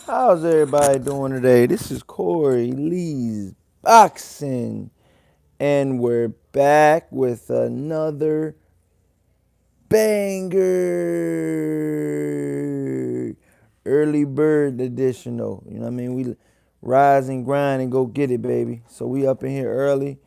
How's everybody doing today? This is Corey Lee's Boxing, and we're back with another banger. Early bird edition, though. You know what I mean? We rise and grind and go get it, baby. So we up in here early.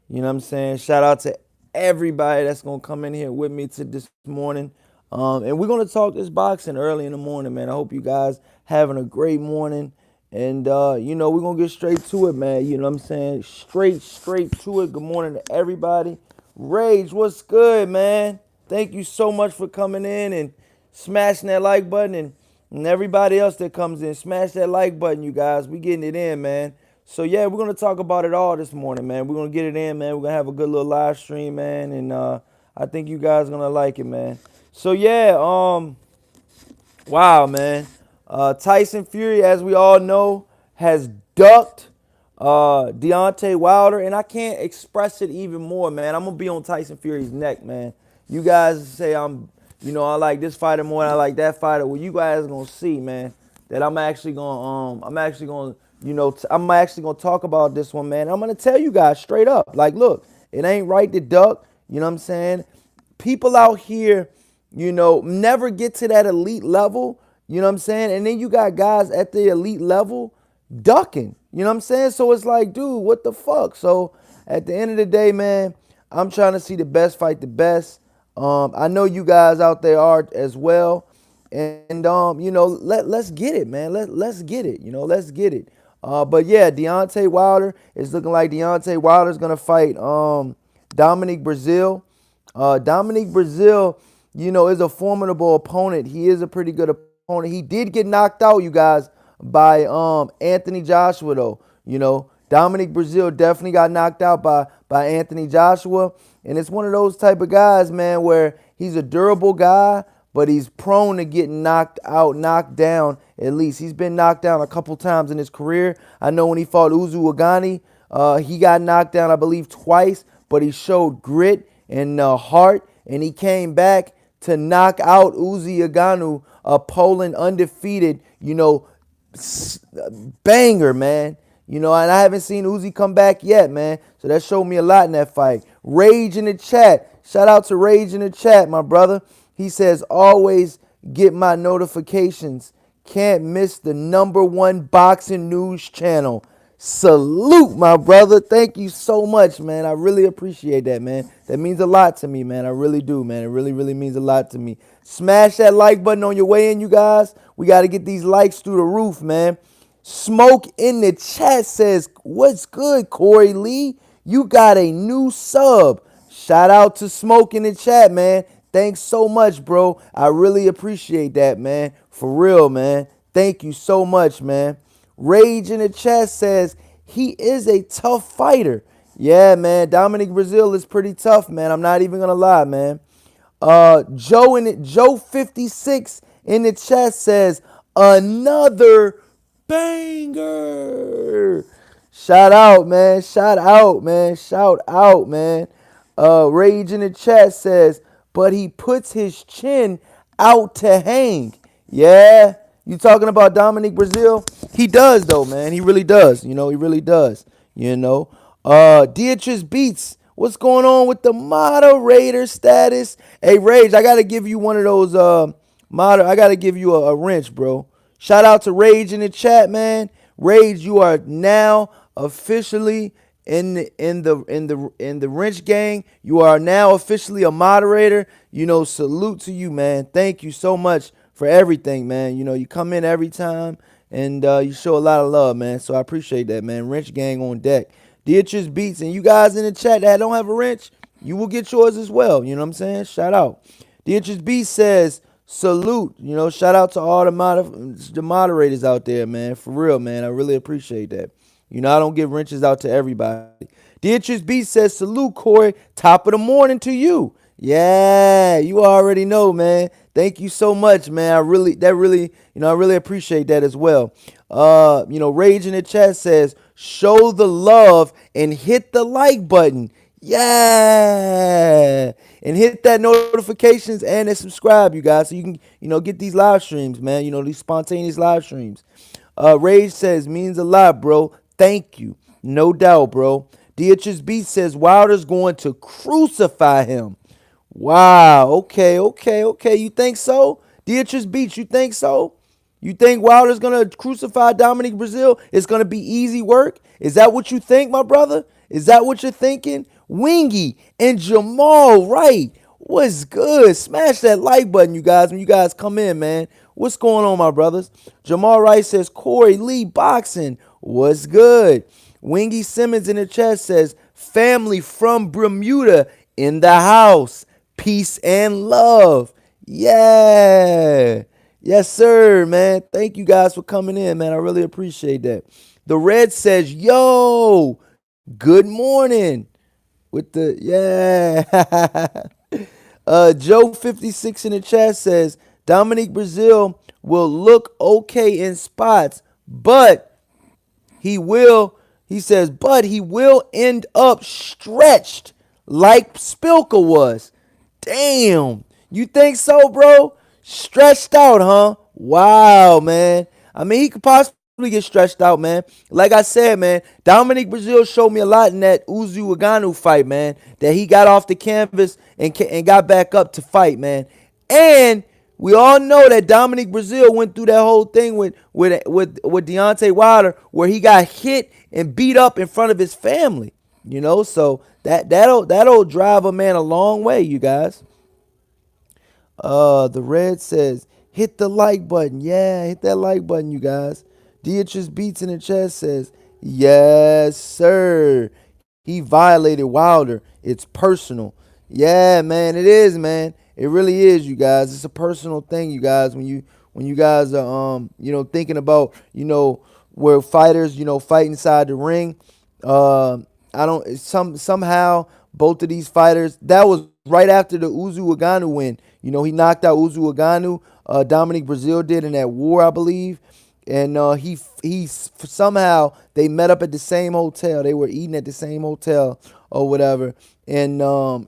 You know what I'm saying? Shout out to everybody that's gonna come in here with me to this morning. And we're gonna talk this boxing early in the morning, man. I hope you guys having a great morning. And we're gonna get straight to it, man. You know what I'm saying? Straight to it. Good morning to everybody. Rage, what's good, man? Thank you so much for coming in and smashing that like button, and everybody else that comes in. Smash that like button, you guys. We getting it in, man. So yeah, we're gonna talk about it all this morning, man. We're gonna get it in, man. We're gonna have a good little live stream, man, and I think you guys are gonna like it, man. So yeah, wow, man. Tyson Fury, as we all know, has ducked Deontay Wilder, and I can't express it even more, man. I'm gonna be on Tyson Fury's neck, man. You guys say I like this fighter more than I like that fighter. Well, you guys gonna see, man, that I'm actually gonna talk about this one, man. I'm gonna tell you guys straight up, like, look, it ain't right to duck. You know what I'm saying? People out here, never get to that elite level. You know what I'm saying? And then you got guys at the elite level ducking. You know what I'm saying? So it's like, dude, what the fuck? So at the end of the day, man, I'm trying to see the best fight the best. I know you guys out there are as well. And let's get it, man. Let's get it. Let's get it. But yeah, Deontay Wilder is looking like Deontay Wilder's gonna fight Dominic Breazeale. Dominic Breazeale, is a formidable opponent. He is a pretty good opponent. He did get knocked out, you guys, by Anthony Joshua, though. Dominic Breazeale definitely got knocked out by Anthony Joshua. And it's one of those type of guys, man, where he's a durable guy, but he's prone to getting knocked out, knocked down. At least he's been knocked down a couple times in his career. I know when he fought Uzu Agani, he got knocked down, I believe, twice, but he showed grit and heart, and he came back to knock out Uzi Aganu, a Poland undefeated, banger, man. And I haven't seen Uzi come back yet, man. So that showed me a lot in that fight. Rage in the chat. Shout out to Rage in the chat, my brother. He says, always get my notifications. Can't miss the #1 boxing news channel. Salute, my brother. Thank you so much, man. I really appreciate that, man. That means a lot to me, man. I really do, man. It really, really means a lot to me. Smash that like button on your way in, you guys. We got to get these likes through the roof, man. Smoke in the chat says, what's good, Corey Lee? You got a new sub. Shout out to Smoke in the chat, man. Thanks so much, bro. I really appreciate that, man. For real, man. Thank you so much, man. Rage in the chat says, he is a tough fighter. Yeah, man. Dominic Breazeale is pretty tough, man. I'm not even going to lie, man. Joe 56 in the chat says, another banger. Shout out, man. Shout out, man. Shout out, man. Rage in the chat says, but he puts his chin out to hang. Yeah. You talking about Dominic Breazeale? He does, though, man. He really does. He really does. Beatrice Beats. What's going on with the moderator status? Hey, Rage, I gotta give you one of those I gotta give you a wrench, bro. Shout out to Rage in the chat, man. Rage, you are now officially in the wrench gang. You are now officially a moderator. Salute to you, man. Thank you so much for everything, man. You come in every time and you show a lot of love, man. So I appreciate that, man. Wrench gang on deck. Beatrice Beats, and you guys in the chat that don't have a wrench, you will get yours as well. You know what I'm saying? Shout out. Beatrice Beats says, salute. Shout out to all the moderators out there, man. For real, man. I really appreciate that. I don't give wrenches out to everybody. Beatrice B says, salute, Corey. Top of the morning to you. Yeah, you already know, man. Thank you so much, man. I really appreciate that as well. Rage in the chat says, show the love and hit the like button. Yeah. And hit that notifications and subscribe, you guys, so you can, get these live streams, man. These spontaneous live streams. Rage says, means a lot, bro. Thank you. No doubt, bro. Beats says, Wilder's going to crucify him. Wow. Okay, okay, okay. You think so? Beats, you think so? You think Wilder's gonna crucify Dominic Breazeale? It's gonna be easy work? Is that what you think, my brother? Is that what you're thinking? Wingy and Jamal Wright. What's good? Smash that like button, you guys, when you guys come in, man. What's going on, my brothers? Jamal Wright says, Corey Lee Boxing. What's good? Wingy Simmons in the chat says, family from Bermuda in the house. Peace and love. Yeah. Yes, sir, man. Thank you guys for coming in, man. I really appreciate that. The Red says, yo, good morning. With the, yeah. Joe 56 in the chat says, Dominic Breazeale will look okay in spots, but he says, but he will end up stretched like Spilka was. Damn. You think so, bro? Stretched out, huh? Wow, man. I mean, he could possibly get stretched out, man. Like I said, man, Dominic Breazeale showed me a lot in that Uzu Aganu fight, man. That he got off the canvas and got back up to fight, man. And we all know that Dominic Breazeale went through that whole thing with Deontay Wilder, where he got hit and beat up in front of his family. You know, so that'll drive a man a long way, you guys. The Red says, hit the like button. Yeah, hit that like button, you guys. Beats in the chat says, yes, sir. He violated Wilder. It's personal. Yeah, man, it is, man. It really is, you guys. It's a personal thing, you guys. When you guys are thinking about, where fighters, fight inside the ring. I don't somehow both of these fighters, that was right after the Uzu Aganu win. He knocked out Uzu Aganu. Dominic Breazeale did in that war, I believe. And he somehow they met up at the same hotel. They were eating at the same hotel or whatever. And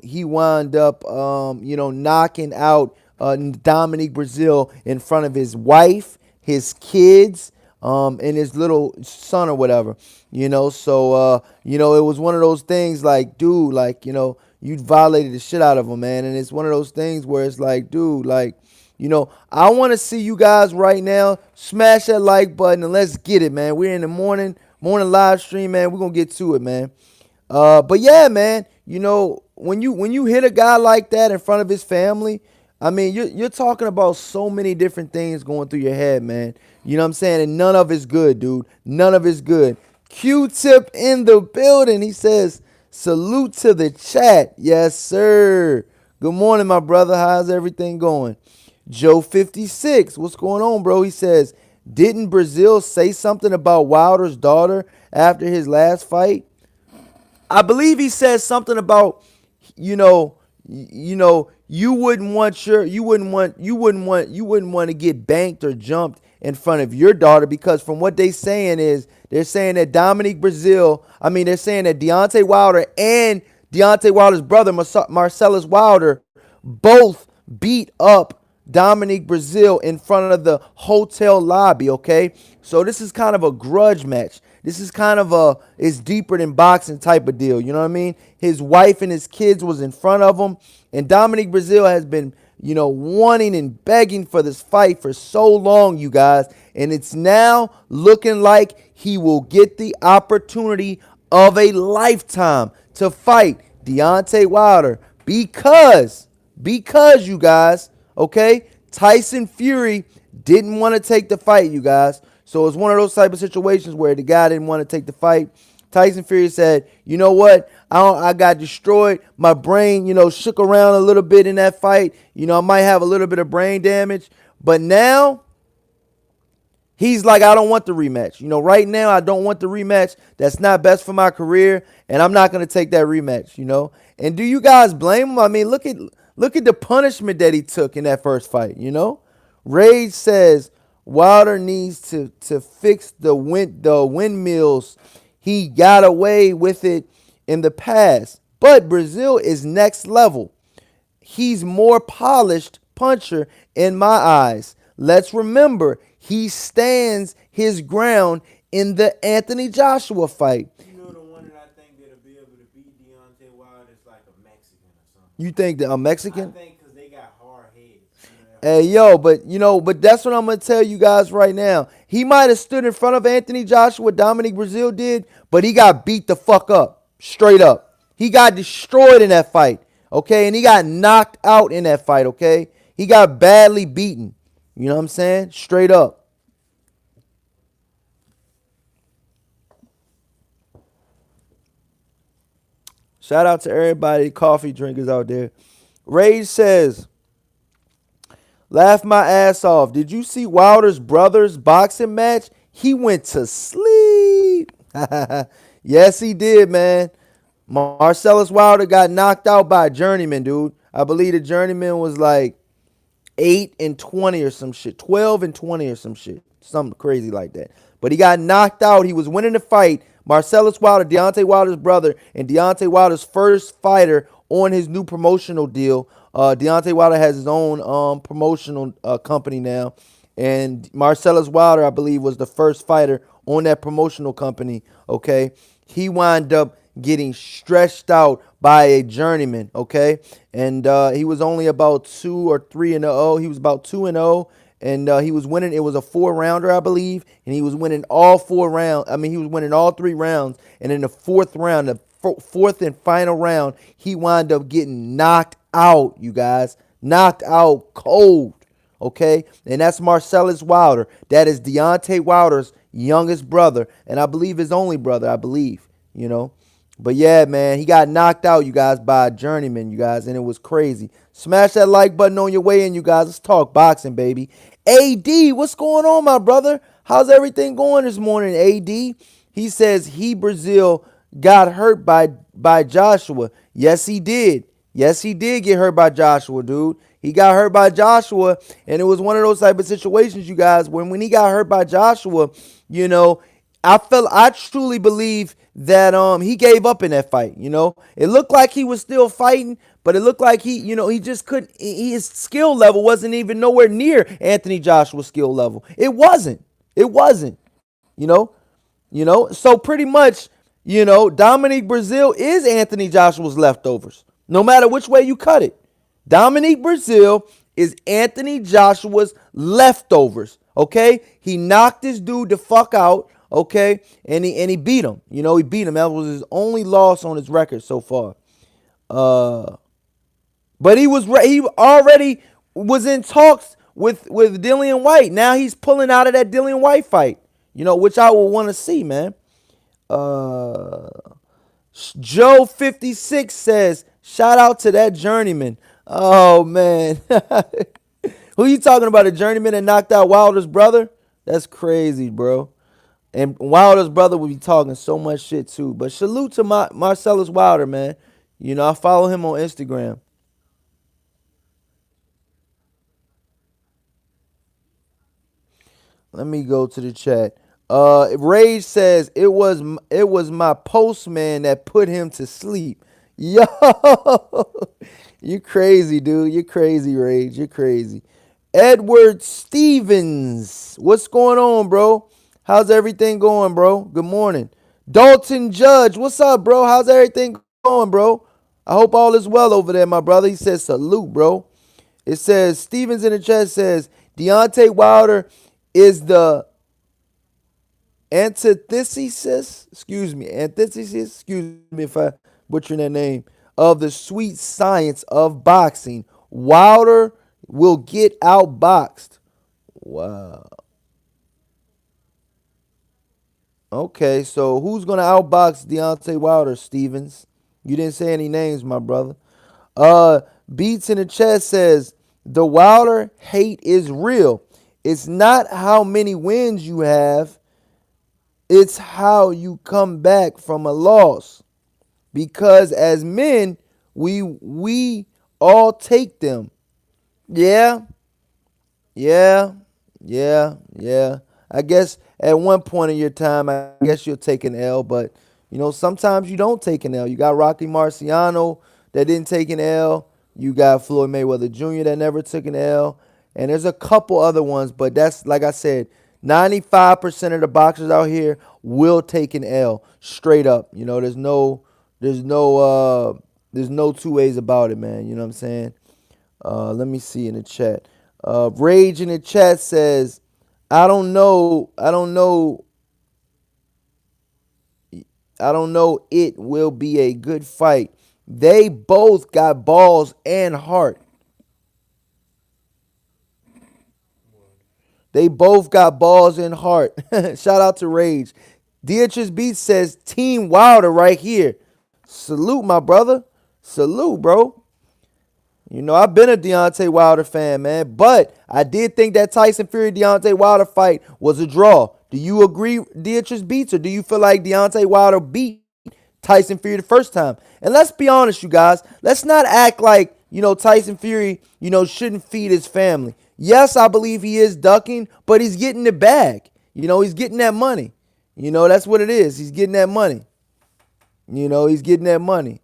he wound up knocking out Dominic Breazeale in front of his wife, his kids, and his little son or whatever. So it was one of those things like, dude, like, you violated the shit out of him, man. And it's one of those things where it's like, dude, like, I want to see you guys right now. Smash that like button and let's get it, man. We're in the morning live stream, man. We're gonna get to it, man. But yeah, man, when you hit a guy like that in front of his family, I mean, you're talking about so many different things going through your head, man. You know what I'm saying? And none of it's good, dude. None of it's good. Q-Tip in the building. He says, salute to the chat. Yes, sir. Good morning, my brother. How's everything going? Joe 56, what's going on, bro? He says, didn't Breazeale say something about Wilder's daughter after his last fight? I believe he said something about, you wouldn't want to get banked or jumped in front of your daughter, because from what they're saying that they're saying that Deontay Wilder and Deontay Wilder's brother, Marcellus Wilder, both beat up Dominic Breazeale in front of the hotel lobby, okay? So this is kind of a grudge match. This is kind of it's deeper than boxing type of deal, you know what I mean? His wife and his kids was in front of him, and Dominic Breazeale has been, wanting and begging for this fight for so long, you guys, and it's now looking like he will get the opportunity of a lifetime to fight Deontay Wilder because you guys, okay, Tyson Fury didn't want to take the fight, you guys. So it's one of those type of situations where the guy didn't want to take the fight. Tyson Fury said, you know what? I got destroyed. My brain, shook around a little bit in that fight. I might have a little bit of brain damage. But now, he's like, I don't want the rematch. Right now, I don't want the rematch. That's not best for my career. And I'm not going to take that rematch, And do you guys blame him? I mean, look at the punishment that he took in that first fight, Rage says Wilder needs to fix the windmills. He got away with it in the past. But Breazeale is next level. He's more polished puncher in my eyes. Let's remember, he stands his ground in the Anthony Joshua fight. You know the one that I think that'll be able to beat Deontay Wilder is like a Mexican or something. You think that a I Mexican? think because they got hard heads. You know, that Hey hard yo, head. but but that's what I'm gonna tell you guys right now. He might have stood in front of Anthony Joshua, Dominic Breazeale did, but he got beat the fuck up, straight up. He got destroyed in that fight, okay, and he got knocked out in that fight, okay. He got badly beaten. You know what I'm saying? Straight up. Shout out to everybody, coffee drinkers out there. Rage says, laugh my ass off. Did you see Wilder's brother's boxing match? He went to sleep. Yes, he did, man. Marcellus Wilder got knocked out by a journeyman, dude. I believe the journeyman was like 8-20 or some shit, 12-20 or some shit, something crazy like that. But he got knocked out. He was winning the fight. Marcellus Wilder, Deontay Wilder's brother, and Deontay Wilder's first fighter on his new promotional deal. Deontay Wilder has his own promotional company now, and Marcellus Wilder, I believe, was the first fighter on that promotional company. Okay, he wound up getting stretched out by a journeyman. Okay, and he was only about 2 or 3-0. He was about 2-0. And he was winning. It was a 4-rounder, I believe, and he was winning all 4 rounds. I mean, he was winning all 3 rounds. And in the fourth round, the fourth and final round, he wound up getting knocked out. You guys, knocked out cold. Okay, and that's Marcellus Wilder. That is Deontay Wilder's youngest brother, and I believe his only brother. I believe, you know. But yeah, man, he got knocked out, you guys, by a journeyman, you guys, and it was crazy. Smash that like button on your way in, you guys. Let's talk boxing, baby. AD, what's going on, my brother? How's everything going this morning, AD? He says he, Breazeale, got hurt by Joshua. Yes, he did. Yes, he did get hurt by Joshua, dude. He got hurt by Joshua, and it was one of those type of situations, you guys, when he got hurt by Joshua, you know, I truly believe that he gave up in that fight. You know, it looked like he was still fighting, but it looked like he just couldn't. His skill level wasn't even nowhere near Anthony Joshua's skill level. It wasn't. It wasn't. You know. So pretty much, Dominic Breazeale is Anthony Joshua's leftovers. No matter which way you cut it, Dominic Breazeale is Anthony Joshua's leftovers. Okay, he knocked this dude the fuck out. Okay, and he beat him. He beat him. That was his only loss on his record so far. But he already was in talks with Dillian White. Now he's pulling out of that Dillian White fight. Which I will want to see, man. Joe 56 says, shout out to that journeyman. Oh man. Who you talking about? A journeyman that knocked out Wilder's brother? That's crazy, bro. And Wilder's brother would be talking so much shit too. But salute to Marcellus Wilder, man. I follow him on Instagram. Let me go to the chat. Rage says it was my postman that put him to sleep. Yo, you crazy, dude. You're crazy, Rage. You're crazy. Edward Stevens, what's going on, bro? How's everything going, bro? Good morning. Dalton Judge, what's up, bro? How's everything going, bro? I hope all is well over there, my brother. He says salute, bro. It says, Stevens in the chat says, Deontay Wilder is the antithesis, excuse me if I butcher that name, of the sweet science of boxing. Wilder will get outboxed. Wow. Okay, so who's gonna outbox Deontay Wilder, Stevens? You didn't say any names, my brother. Beats in the chat says the Wilder hate is real. It's not how many wins you have, it's how you come back from a loss. Because as men, we all take them. Yeah, yeah, yeah. I guess at one point in your time, I guess you'll take an L, but sometimes you don't take an L. You got Rocky Marciano that didn't take an L. You got Floyd Mayweather Jr. that never took an L. And there's a couple other ones, but that's like I said, 95% of the boxers out here will take an L straight up. You know, there's no, uh, there's no two ways about it, man. You know what I'm saying? Let me see in the chat. Rage in the chat says, I don't know. It will be a good fight. They both got balls and heart. They both got balls and heart. Shout out to Rage. Dietrich Beats says Team Wilder right here. Salute, my brother. Salute, bro. You know, I've been a Deontay Wilder fan, man, but I did think that Tyson Fury Deontay Wilder fight was a draw. Do you agree, Dietrich Beats, or do you feel like Deontay Wilder beat Tyson Fury the first time? And let's be honest, you guys. Let's not act like, Tyson Fury, shouldn't feed his family. Yes, I believe he is ducking, but he's getting the bag. He's getting that money. That's what it is. He's getting that money. He's getting that money.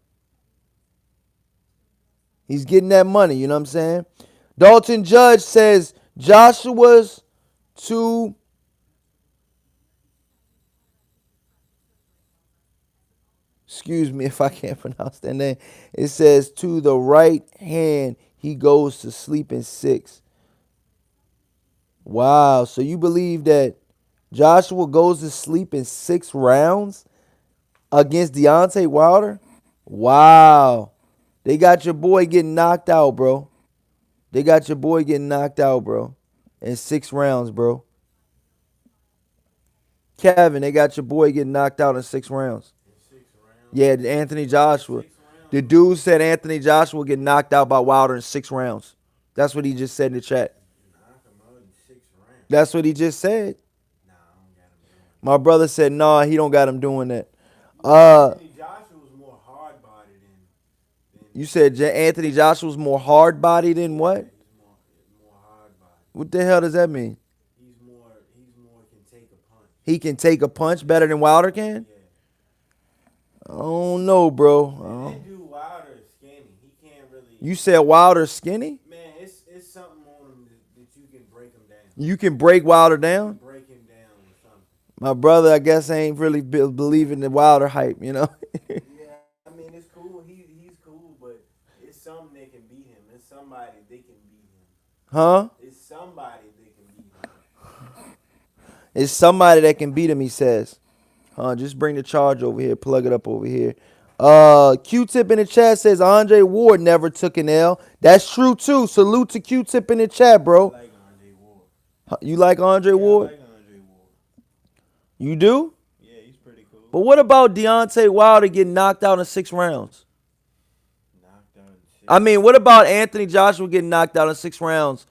He's getting that money, you know what I'm saying? Dalton Judge says Joshua's to, excuse me if I can't pronounce that name. It says to the right hand, he goes to sleep in 6. Wow. So you believe that Joshua goes to sleep in 6 rounds against Deontay Wilder? Wow. They got your boy getting knocked out, bro. They got your boy getting knocked out, bro. In 6 rounds, bro. Kevin, they got your boy getting knocked out in 6 rounds. In 6 rounds. Yeah, Anthony Joshua. 6 rounds. The dude said Anthony Joshua get knocked out by Wilder in 6 rounds. That's what he just said in the chat. Knock him out in 6 rounds. That's what he just said. Nah, I don't got him doing My brother said, nah, he don't got him doing that. Anthony Joshua was more hard bodied than You said Anthony Joshua's more hard body than what? he's more hard bodied. What the hell does that mean? He's more can take a punch. He can take a punch better than Wilder can? Yeah. I don't know, bro. And that dude Wilder is skinny. He can't really. You said Wilder's skinny? Man, it's something on him that you can break him down. You can break Wilder You down? can break him down with something. My brother, I guess, ain't really believing the Wilder hype, you know? Yeah, I mean it's cool. He's cool, but it's something that can beat him. It's somebody that can beat him. Huh? It's somebody that can beat him. It's somebody that can beat him, he says. Just bring the charge over here. Plug it up over here. Q-Tip in the chat says Andre Ward never took an L. That's true, too. Salute to Q-Tip in the chat, I bro. like Andre Ward. You like Andre Yeah, Ward? I like Andre Ward. You do? Yeah, he's pretty cool. But what about Deontay Wilder getting knocked out in 6 rounds? Knocked out in 6. I mean, what about Anthony Joshua getting knocked out in 6 rounds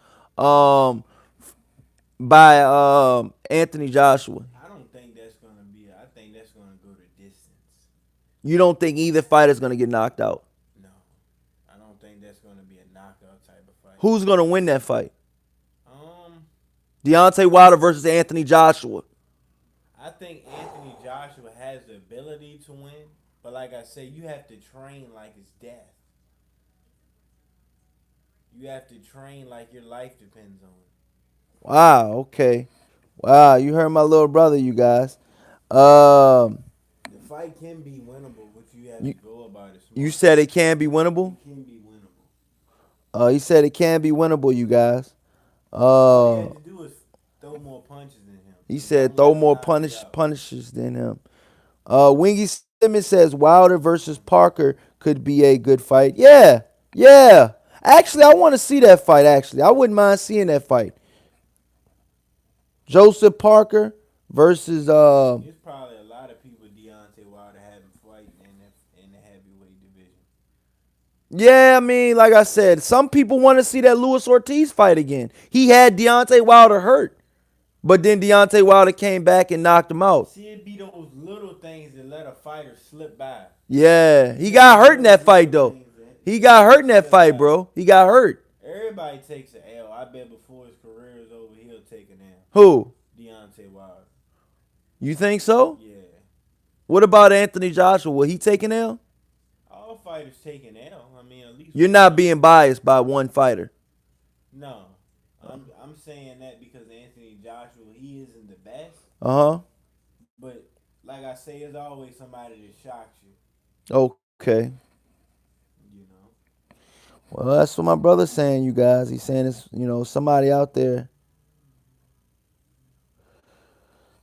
by Anthony Joshua? I don't think that's gonna be. I think that's gonna go to distance. You don't think either fighter's going to get knocked out? No, I don't think that's gonna be a knockout type of fight. Who's going to win that fight? Um, Deontay Wilder versus Anthony Joshua. I think Anthony Joshua has the ability to win, but like I said, you have to train like it's death. You have to train like your life depends on it. Wow, okay. Wow, you heard my little brother, you guys. Um, The fight can be winnable, but you have You- to go about it smart. you said it can be winnable? It can be winnable. He said it can be winnable, you guys. All you have to do is throw more punches than him. He said Don't throw let him more knock you out. punishes than him. Wingy Simmons says Wilder versus Parker could be a good fight. Yeah. Actually, I want to see that fight, actually. I wouldn't mind seeing that fight. Joseph Parker versus There's probably a lot of people Deontay Wilder having fighting in the heavyweight division. yeah, I mean, like I said, some people want to see that Luis Ortiz fight again. He had Deontay Wilder hurt, but then Deontay Wilder came back and knocked him out. See, it be those little things that let a fighter slip by. Yeah, he got hurt in that fight, though. He got hurt in that fight, bro. He got hurt. Everybody takes an L. I bet before his career is over, he'll take an L. Who? Deontay Wilder. You think so? Yeah. What about Anthony Joshua? Will he take an L? All fighters take an L. I mean, at least. You're not being biased by one fighter. No. I'm saying that because Anthony Joshua, he he isn't the best. Uh-huh. But like I say, there's always somebody that shocks you. Okay. You know. Well, that's what my brother's saying, you guys. He's saying it's, somebody out there.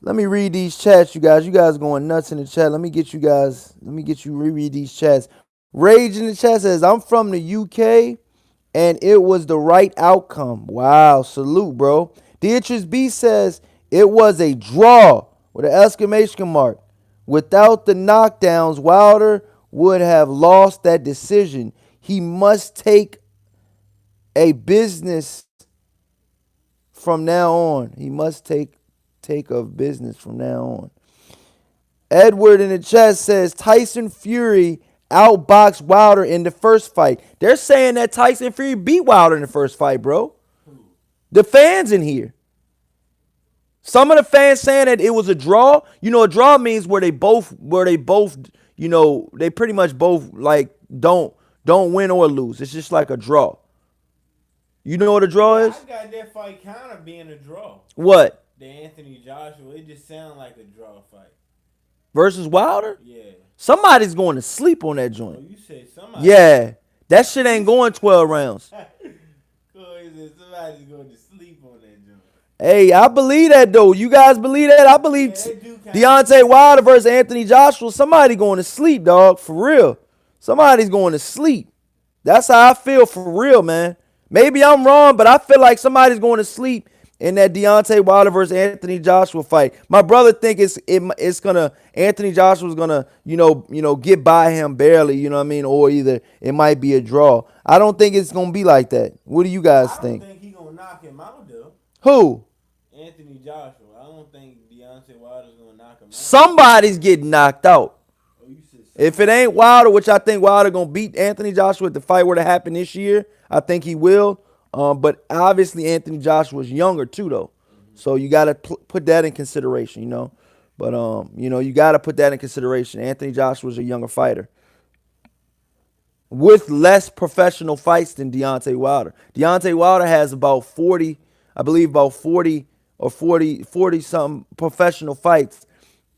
Let me read these chats, you guys. You guys going nuts in the chat. Let me get you reread these chats. Rage in the chat says, I'm from the UK and it was the right outcome. Wow, salute, bro. Beatrice B says, it was a draw with an exclamation mark. Without the knockdowns, Wilder would have lost that decision. He must take a business from now on. He must take of business from now on. Edward in the chat says Tyson Fury outboxed Wilder in the first fight. They're saying that Tyson Fury beat Wilder in the first fight, bro. The fans in here. Some of the fans saying that it was a draw. A draw means where they both, they pretty much both like don't win or lose. It's just like a draw. You know what a draw Yeah, is? I got that fight kind of being a draw. What? The Anthony Joshua, it just sounded like a draw fight. Versus Wilder? Yeah. Somebody's going to sleep on that Oh, joint. you said somebody. Yeah. That shit ain't going 12 rounds. Corey said somebody's going to sleep on that joint. Hey, I believe that though. You guys believe that? I believe Yeah, they do kinda Deontay Wilder versus Anthony Joshua. Somebody going to sleep, dog. For real. Somebody's going to sleep. That's how I feel for real, man. Maybe I'm wrong, but I feel like somebody's going to sleep in that Deontay Wilder versus Anthony Joshua fight. My brother think it's gonna Anthony Joshua's gonna get by him barely, you know what I mean, or either it might be a draw. I don't think it's gonna be like that. What do you guys I don't think? think he gonna knock him out though. Who? Anthony Joshua. I don't think Deontay Wilder's gonna knock him out. Somebody's getting knocked out. Oh, you said If it ain't Wilder, which I think Wilder gonna beat Anthony Joshua if the fight were to happen this year, I think he will. But obviously Anthony Joshua's younger too, though, so you gotta put that in consideration, But you gotta put that in consideration. Anthony Joshua's a younger fighter with less professional fights than Deontay Wilder. Deontay Wilder has about 40, I believe, about 40 or 40 something professional fights.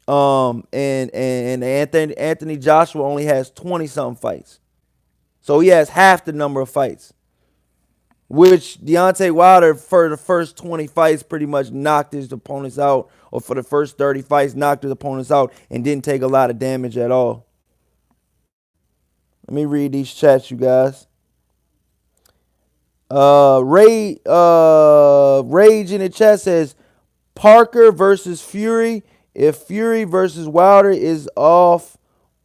And Anthony Joshua only has 20 something fights. So he has half the number of fights. Which Deontay Wilder, for the first 20 fights, pretty much knocked his opponents out, or for the first 30 fights, knocked his opponents out and didn't take a lot of damage at all. Let me read these chats, you guys. Rage in the chat says Parker versus Fury. If Fury versus Wilder is off,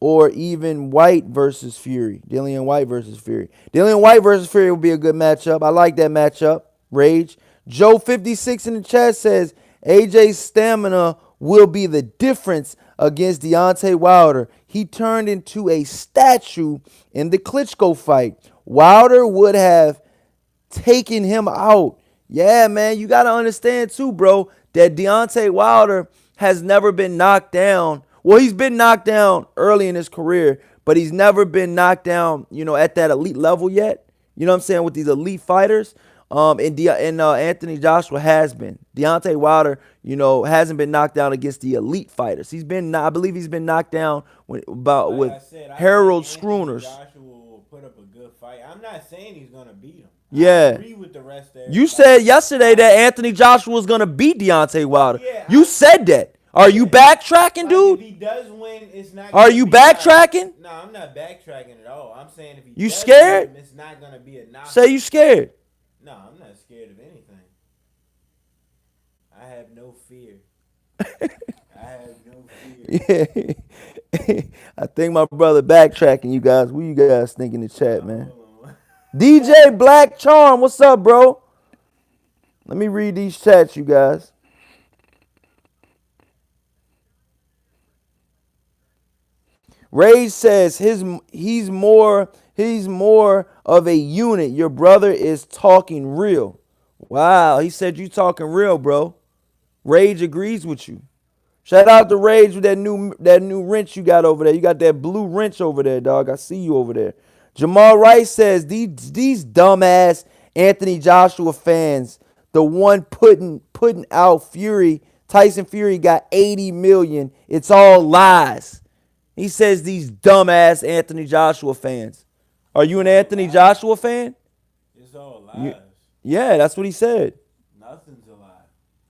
or even White versus Fury. Dillian White versus Fury. Dillian White versus Fury would be a good matchup. I like that matchup. Rage. Joe 56 in the chat says AJ's stamina will be the difference against Deontay Wilder. He turned into a statue in the Klitschko fight. Wilder would have taken him out. Yeah, man, you got to understand too, bro, that Deontay Wilder has never been knocked down. Well, he's been knocked down early in his career, but he's never been knocked down, at that elite level yet. You know what I'm saying? With these elite fighters. And Anthony Joshua has been. Deontay Wilder, hasn't been knocked down against the elite fighters. I believe he's been knocked down with Harold Schooners. Joshua will put up a good fight. I'm not saying he's gonna beat him. Yeah. I agree with the rest of everybody. You said yesterday that Anthony Joshua was gonna beat Deontay Wilder. Yeah, you said that. Are you backtracking, dude? If he does win, it's not. Are you backtracking? No, I'm not backtracking at all. I'm saying if he You does scared? win, it's not gonna be a knock. Say you scared. No, I'm not scared of anything. I have no fear. I have no fear. Yeah. I think my brother backtracking, you guys. What you guys think in the chat, man? DJ Black Charm, what's up, bro? Let me read these chats, you guys. Ray says he's more of a unit. Your brother is talking real. Wow, he said you talking real, bro. Rage agrees with you. Shout out to Rage with that new wrench you got over there. You got that blue wrench over there, dog. I see you over there. Jamal Rice says these dumbass Anthony Joshua fans, the one putting out Fury Tyson Fury got 80 million. It's all lies. He says these dumbass Anthony Joshua fans. Are you an Anthony Joshua fan? It's all You, lies. yeah, that's what he said. Nothing's a lie.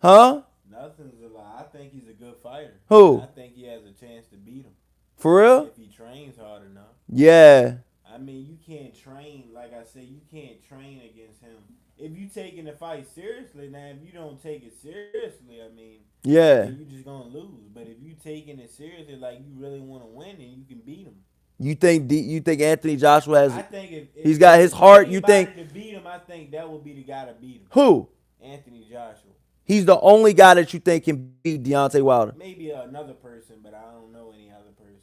Huh? Nothing's a lie. I think he's a good fighter. And I Who? think he has a chance to beat him For real? if he trains hard enough. Yeah. I mean, you can't train, like I said, you can't train against him. If you taking the fight seriously, now if you don't take it seriously, I mean, Yeah. then you just gonna lose. But if you taking it seriously, like you really want to win, then you can beat him. You think Anthony Joshua has I think he's got his if heart, you think anybody to beat him, I think that would be the guy to beat him. who? Anthony Joshua. He's the only guy that you think can beat Deontay Wilder. Maybe another person, but I don't know any other person.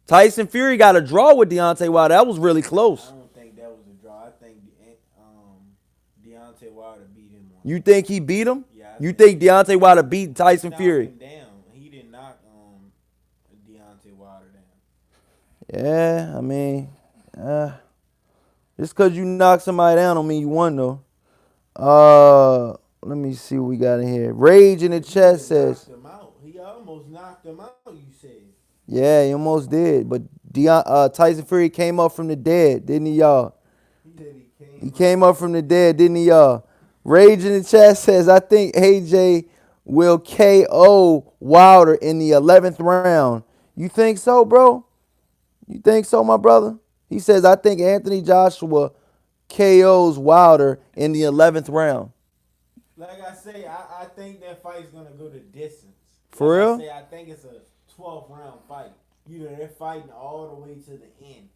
Tyson Fury got a draw with Deontay Wilder. That was really I close. don't think that was a draw. I think Deontay Wilder beat him on. You think he beat him? Yeah, You think Deontay Wilder beat Tyson knocked Fury? him down. He didn't knock Deontay Wilder down. Yeah, I mean, just because you knock somebody down don't mean you won though. Let me see what we got in here. Rage in the chat says, Knocked him out. He almost knocked him out. You said. yeah, he almost did, but Tyson Fury came up from the dead, didn't he, y'all? He said He came up from the dead, didn't he, y'all? Rage in the chat says, I think AJ will KO Wilder in the 11th round. You think so, bro? You think so, my brother? He says, I think Anthony Joshua KOs Wilder in the 11th round. Like I say, I think that fight's gonna go to distance. For real? I think it's a 12th round fight. You know, they're fighting all the way to the end.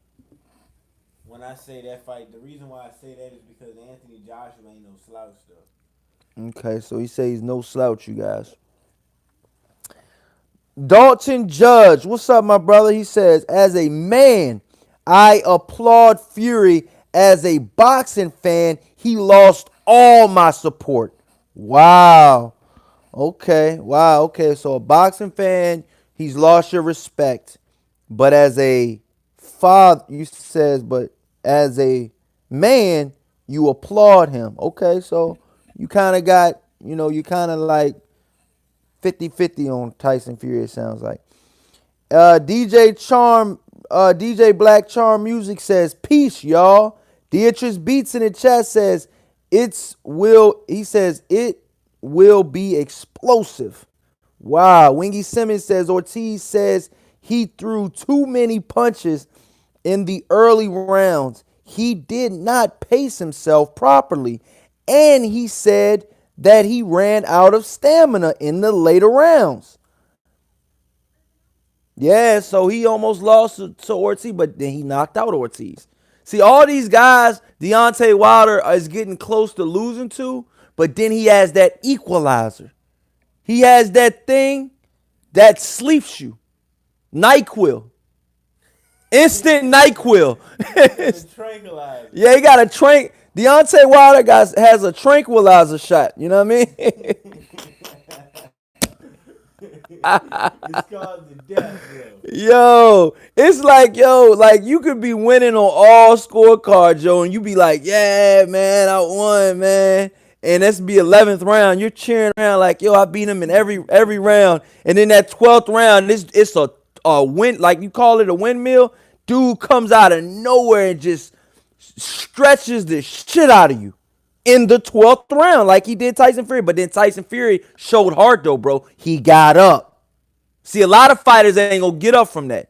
When I say that fight, the reason why I say that is because Anthony Joshua ain't no slouch stuff. Okay, so he says he's no slouch, you guys. Dalton Judge, what's up, my brother? He says, as a man, I applaud Fury. As a boxing fan, he lost all my support. Wow. Okay. Wow. Okay. So a boxing fan, he's lost your respect. But as a father, you says, but as a man, you applaud him. Okay. So you kind of got, you kind of like 50-50 on Tyson Fury, it sounds like. DJ Black Charm Music says, peace, y'all. Beatrice Beats in the chat says, it will be explosive. Wow. Wingy Simmons says, Ortiz says he threw too many punches in the early rounds. He did not pace himself properly. And he said that he ran out of stamina in the later rounds. Yeah, so he almost lost to Ortiz, but then he knocked out Ortiz. See, all these guys, Deontay Wilder is getting close to losing to, but then he has that equalizer. He has that thing that sleeps you. NyQuil. Instant NyQuil. Tranquilizer. Yeah, he got a Deontay Wilder has a tranquilizer shot. You know what I mean? It's called the death row. It's like, like you could be winning on all scorecards, and you be like, yeah, man, I won, man. And that's be 11th round. You're cheering around like, I beat him in every round. And then that 12th round, it's a win, like you call it a windmill. Dude comes out of nowhere and just stretches the shit out of you in the 12th round, like he did Tyson Fury. But then Tyson Fury showed heart, though, bro. He got up. See, a lot of fighters ain't gonna get up from that.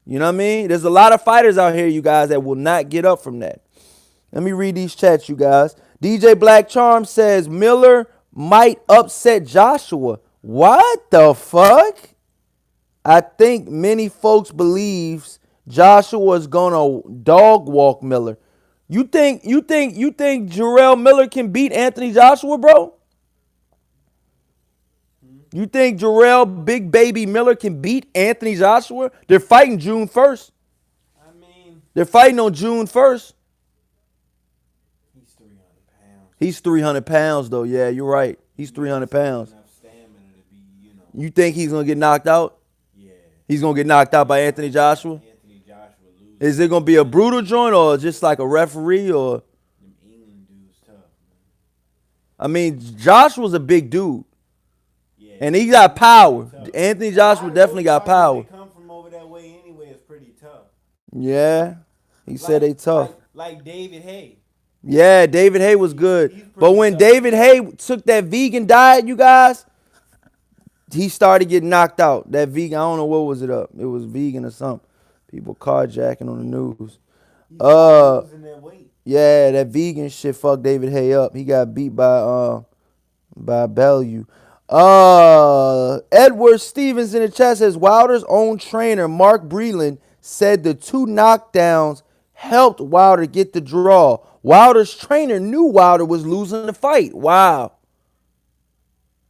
You know what I mean? There's a lot of fighters out here, you guys, that will not get up from that. Let me read these chats, you guys. DJ Black Charm says Miller might upset Joshua. What the fuck? I think many folks believes Joshua's gonna dog walk Miller. You think Jarrell Miller can beat Anthony Joshua, bro? You think Jarrell Big Baby Miller can beat Anthony Joshua? They're fighting June 1st. I mean, They're fighting on June 1st. he's 300 pounds. He's 300 pounds, though. Yeah, you're right. He's 300 pounds. Enough stamina to be, You think he's going to get knocked out? Yeah. He's going to get knocked out by Anthony Joshua? Anthony Joshua loses. Is it going to be a brutal joint or just like a referee? Or Them England dudes tough, man. I mean, Joshua's a big dude. And he got power. Tough. Anthony Joshua definitely got power. They come from over that way anyway. It's pretty tough. Yeah. He said they tough. Like David Hay. Yeah, David Hay was good. But when tough. David Hay took that vegan diet, you guys, he started getting knocked out. That vegan, I don't know what was it up. It was vegan or something. People carjacking on the news. Losing that weight. Yeah, that vegan shit fucked David Hay up. He got beat by Bellew. Edward Stevens in the chat says Wilder's own trainer, Mark Breland, said the 2 knockdowns helped Wilder get the draw. Wilder's trainer knew Wilder was losing the fight. Wow.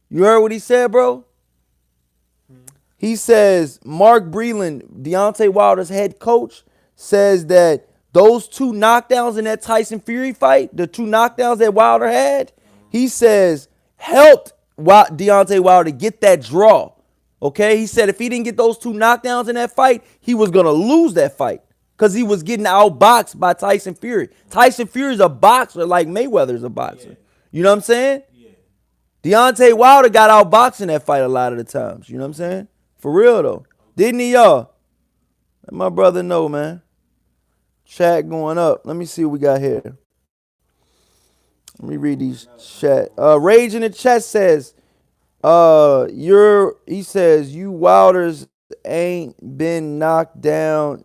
You heard what he said, bro? He says Mark Breland, Deontay Wilder's head coach, says that those 2 knockdowns in that Tyson Fury fight, the 2 knockdowns that Wilder had, he says helped Deontay Wilder get that draw. Okay? He said if he didn't get those 2 knockdowns in that fight, he was going to lose that fight because he was getting outboxed by Tyson Fury. Tyson Fury's a boxer like Mayweather's a boxer. Yeah. You know what I'm saying? Yeah. Deontay Wilder got outboxed in that fight a lot of the times. You know what I'm saying? For real, though. Didn't he, y'all? Let my brother know, man. Chat going up. Let me see what we got here. Let me read these chat. Rage in the chat says, he says, you Wilders ain't been knocked down.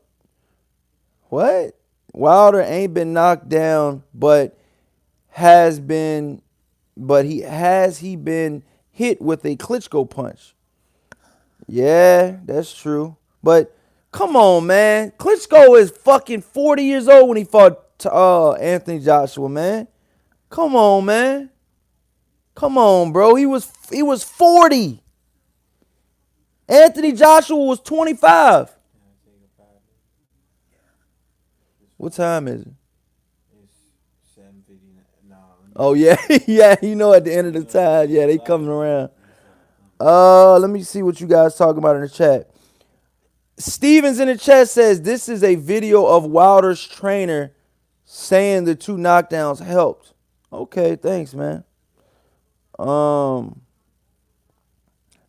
What? Wilder ain't been knocked down, but he been hit with a Klitschko punch. Yeah, that's true. But come on, man. Klitschko is fucking 40 years old when he fought Anthony Joshua, man. Come on, man. Come on, bro. He was 40. Anthony Joshua was 25. What time is it? It's 7:50. Oh, yeah. Yeah, you know at the end of the time. Yeah, they coming around. Let me see what you guys talking about in the chat. Stevens in the chat says this is a video of Wilder's trainer saying the 2 knockdowns helped. Okay, thanks, man.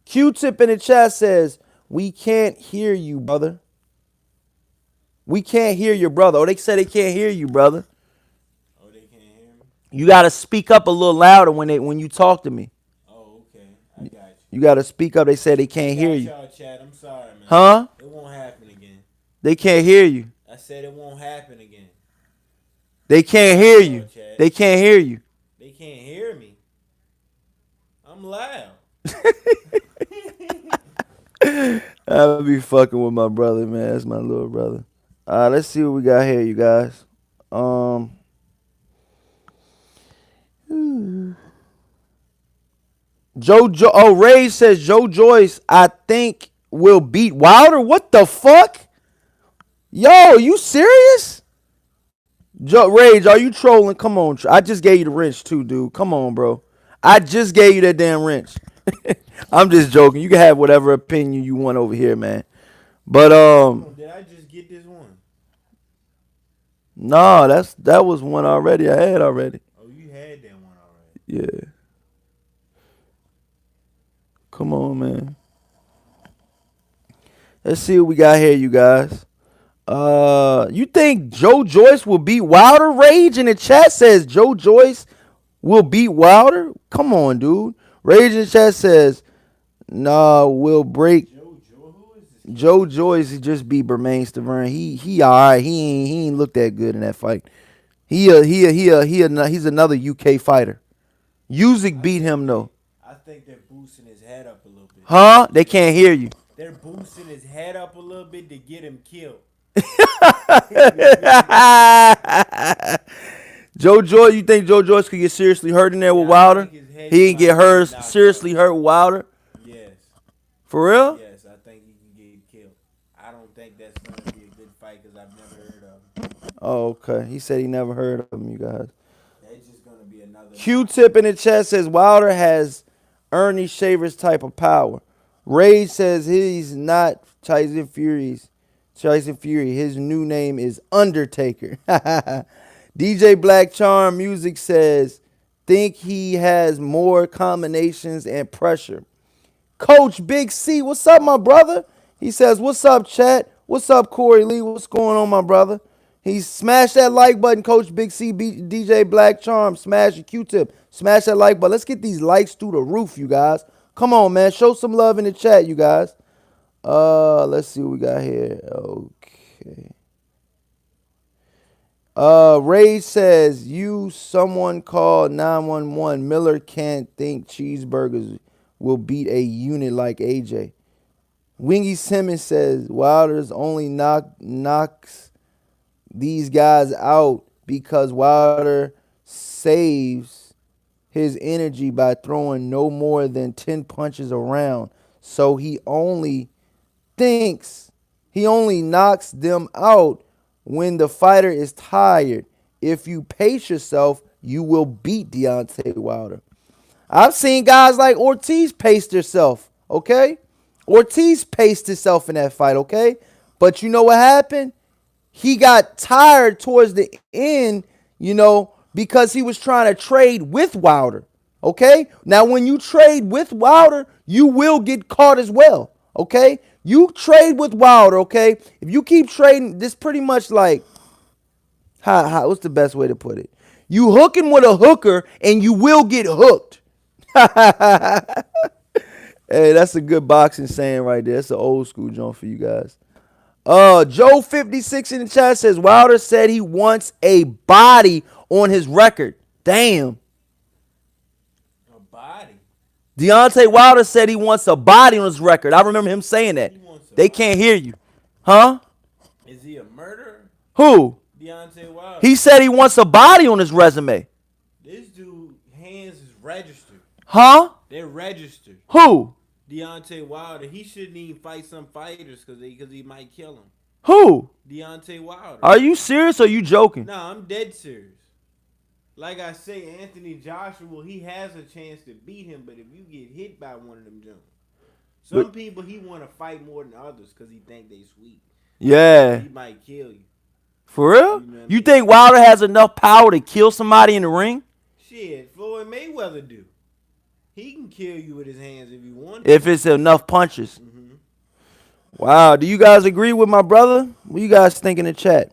Q-Tip in the chat says we can't hear you, brother. We can't hear your brother. Oh, they said they can't hear you, brother. Oh, they can't hear me? You got to speak up a little louder when you talk to me. Oh, okay. I got you. You got to speak up. They said they can't hear you. Y'all chat. I'm sorry, man. Huh? It won't happen again. They can't hear you. I said it won't happen again. They can't hear you. They can't hear you. They can't hear me. I'm loud. I'll be fucking with my brother, man. That's my little brother. Let's see what we got here, you guys. Ray says Joe Joyce, I think, will beat Wilder. What the fuck? Yo, you serious? Rage, are you trolling? Come on. I just gave you the wrench too, dude. Come on, bro. I just gave you that damn wrench. I'm just joking. You can have whatever opinion you want over here, man. But did I just get this one? No, that was one already. I had already. Oh, you had that one already. Yeah. Come on, man. Let's see what we got here, you guys. You think Joe Joyce will beat Wilder? Rage in the chat says Joe Joyce will beat Wilder. Come on, dude. Rage in the chat says, nah, we'll break. Joe Joyce, he just beat Bermain Stavern. He all right. He ain't looked that good in that fight. He's another UK fighter. Usyk beat him though. I think they're boosting his head up a little bit. Huh? They can't hear you. They're boosting his head up a little bit to get him killed. You think Joe Joyce could get seriously hurt in there with Wilder? He can get hurt seriously hurt with Wilder? Yes. For real? Yes, I think he can get killed. I don't think that's going to be a good fight because I've never heard of him. Oh, okay. He said he never heard of him, you guys. That's just going to be another... Q-Tip in the chat says Wilder has Ernie Shaver's type of power. Rage says he's not Tyson Fury. His new name is Undertaker. DJ Black Charm Music says, think he has more combinations and pressure. Coach Big C, what's up, my brother? He says, what's up, chat? What's up, Corey Lee? What's going on, my brother? He smashed that like button, Coach Big C, DJ Black Charm, smash your Q-tip, smash that like button. Let's get these likes through the roof, you guys. Come on, man. Show some love in the chat, you guys. Let's see what we got here. Okay. Ray says, someone called 911. Miller can't think cheeseburgers will beat a unit like AJ. Wingy Simmons says, Wilder's only knocks these guys out because Wilder saves his energy by throwing no more than 10 punches around. So he only knocks them out when the fighter is tired. If you pace yourself, you will beat Deontay Wilder. I've seen guys like Ortiz pace himself, okay? Ortiz paced himself in that fight, okay? But you know what happened? He got tired towards the end, because he was trying to trade with Wilder, okay? Now, when you trade with Wilder, you will get caught as well, okay? You trade with Wilder, okay? If you keep trading, this pretty much like, what's the best way to put it? You hooking with a hooker and you will get hooked. Hey, that's a good boxing saying right there. That's an old school joint for you guys. Joe 56 in the chat says Wilder said he wants a body on his record. Damn. A body. Deontay Wilder said he wants a body on his record. I remember him saying that. They can't hear you. Huh? Is he a murderer? Who? Deontay Wilder. He said he wants a body on his resume. This dude hands is registered. Huh? They're registered. Who? Deontay Wilder. He shouldn't even fight some fighters because he might kill him. Who? Deontay Wilder. Are you serious or are you joking? No, I'm dead serious. Like I say, Anthony Joshua, he has a chance to beat him, but if you get hit by one of them Jones, some people he want to fight more than others because he think they sweet. Yeah. He might kill you. For real? You think Wilder has enough power to kill somebody in the ring? Shit, Floyd Mayweather do. He can kill you with his hands if you want. If it's enough punches. Mm-hmm. Wow. Do you guys agree with my brother? What you guys think in the chat?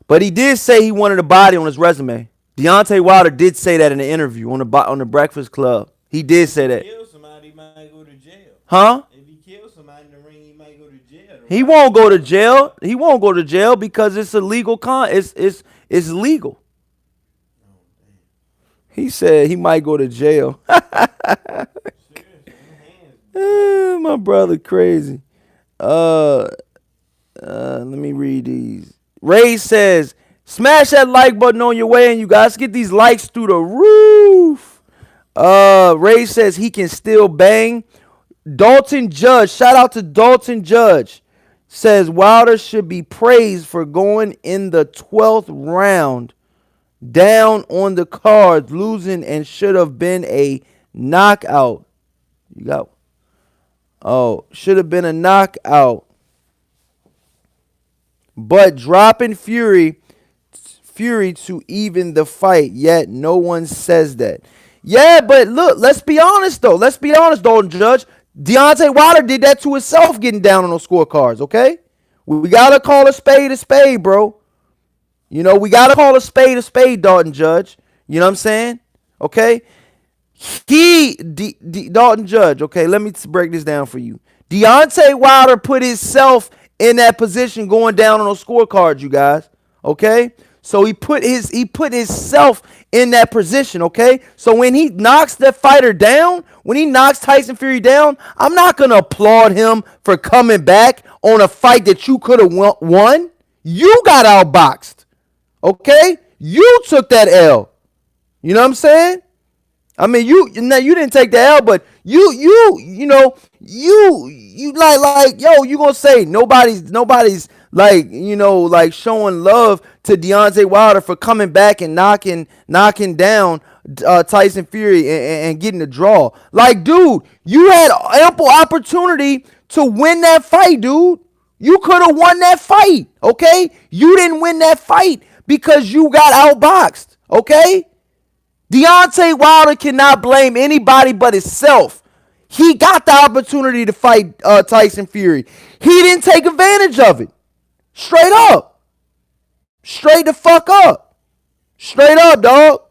But he did say he wanted a body on his resume. Deontay Wilder did say that in the interview on the Breakfast Club. He did say that. If he kills somebody, he might go to jail. Huh? If he kills somebody in the ring, he might go to jail. He won't go to jail. He won't go to jail because it's a legal it's legal. He said he might go to jail. My brother crazy. Let me read these. Ray says, smash that like button on your way, and you guys get these likes through the roof. Ray says he can still bang. Dalton Judge, shout out to Dalton Judge, says Wilder should be praised for going in the 12th round down on the cards, losing, and should have been a knockout. Should have been a knockout. But dropping Fury to even the fight, yet no one says that. Yeah, but look, let's be honest, Dalton Judge. Deontay Wilder did that to himself getting down on those scorecards, okay? We got to call a spade, bro. We got to call a spade, Dalton Judge. You know what I'm saying? Okay? Dalton Judge, okay, let me break this down for you. Deontay Wilder put himself in that position going down on those scorecards, you guys. Okay? So he put himself in that position, okay? So when he knocks that fighter down, when he knocks Tyson Fury down, I'm not going to applaud him for coming back on a fight that you could have won. You got outboxed. Okay? You took that L. You know what I'm saying? I mean, you didn't take the L, but you gonna say nobody's like showing love to Deontay Wilder for coming back and knocking down Tyson Fury and getting the draw. Like, dude, you had ample opportunity to win that fight, dude. You could have won that fight, okay? You didn't win that fight because you got outboxed, okay? Deontay Wilder cannot blame anybody but himself. He got the opportunity to fight Tyson Fury. He didn't take advantage of it. Straight up. Straight the fuck up. Straight up, dog.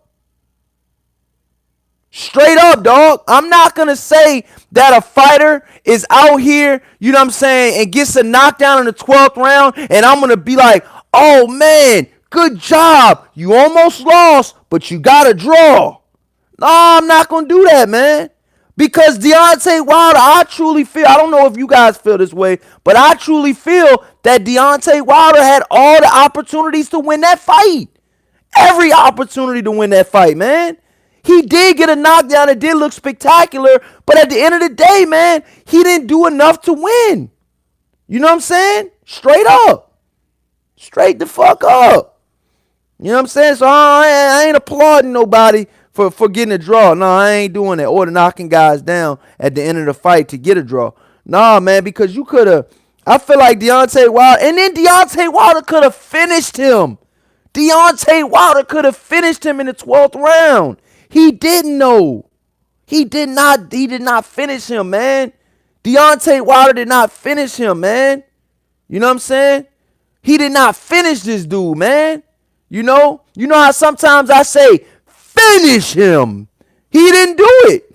Straight up, dog. I'm not going to say that a fighter is out here, you know what I'm saying, and gets a knockdown in the 12th round, and I'm going to be like, oh, man, good job. You almost lost, but you got to draw. No, I'm not going to do that, man. Because Deontay Wilder, I truly feel, I don't know if you guys feel this way, but I truly feel that Deontay Wilder had all the opportunities to win that fight. Every opportunity to win that fight, man. He did get a knockdown. It did look spectacular. But at the end of the day, man, he didn't do enough to win. You know what I'm saying? Straight up. Straight the fuck up. You know what I'm saying? So I ain't applauding nobody for getting a draw. No, I ain't doing that. Or knocking guys down at the end of the fight to get a draw. Nah, man, because you could have. I feel like Deontay Wilder. And then Deontay Wilder could have finished him. Deontay Wilder could have finished him in the 12th round. He didn't know. He did not finish him, man. Deontay Wilder did not finish him, man. You know what I'm saying? He did not finish this dude, man. You know how sometimes I say, finish him. He didn't do it.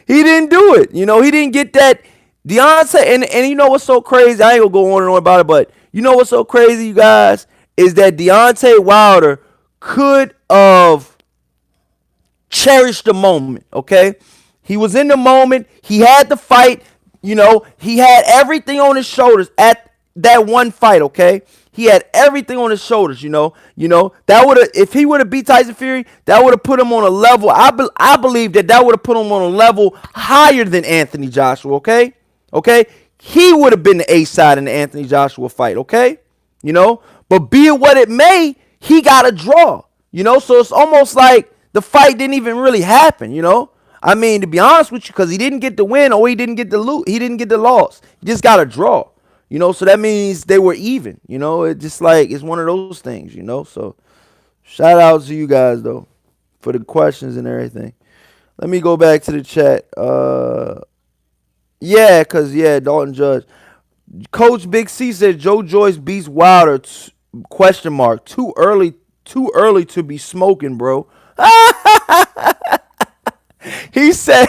He didn't do it. You know, he didn't get that. Deontay, and you know what's so crazy? I ain't gonna go on and on about it, but you know what's so crazy, you guys, is that Deontay Wilder could have cherished the moment, okay? He was in the moment. He had the fight. You know, he had everything on his shoulders at that one fight, okay? He had everything on his shoulders, you know. That would have, if he would have beat Tyson Fury, that would have put him on a level. I believe that would have put him on a level higher than Anthony Joshua, okay? Okay? He would have been the A side in the Anthony Joshua fight, okay? You know? But be it what it may, he got a draw, you know? So it's almost like the fight didn't even really happen, you know? I mean, to be honest with you, because he didn't get the win or he didn't get the loss. He just got a draw. You know, so that means they were even. You know, it's just like it's one of those things, you know. So shout out to you guys though for the questions and everything. Let me go back to the chat. Dalton Judge. Coach Big C said Joe Joyce beats Wilder question mark. Too early to be smoking, bro. He says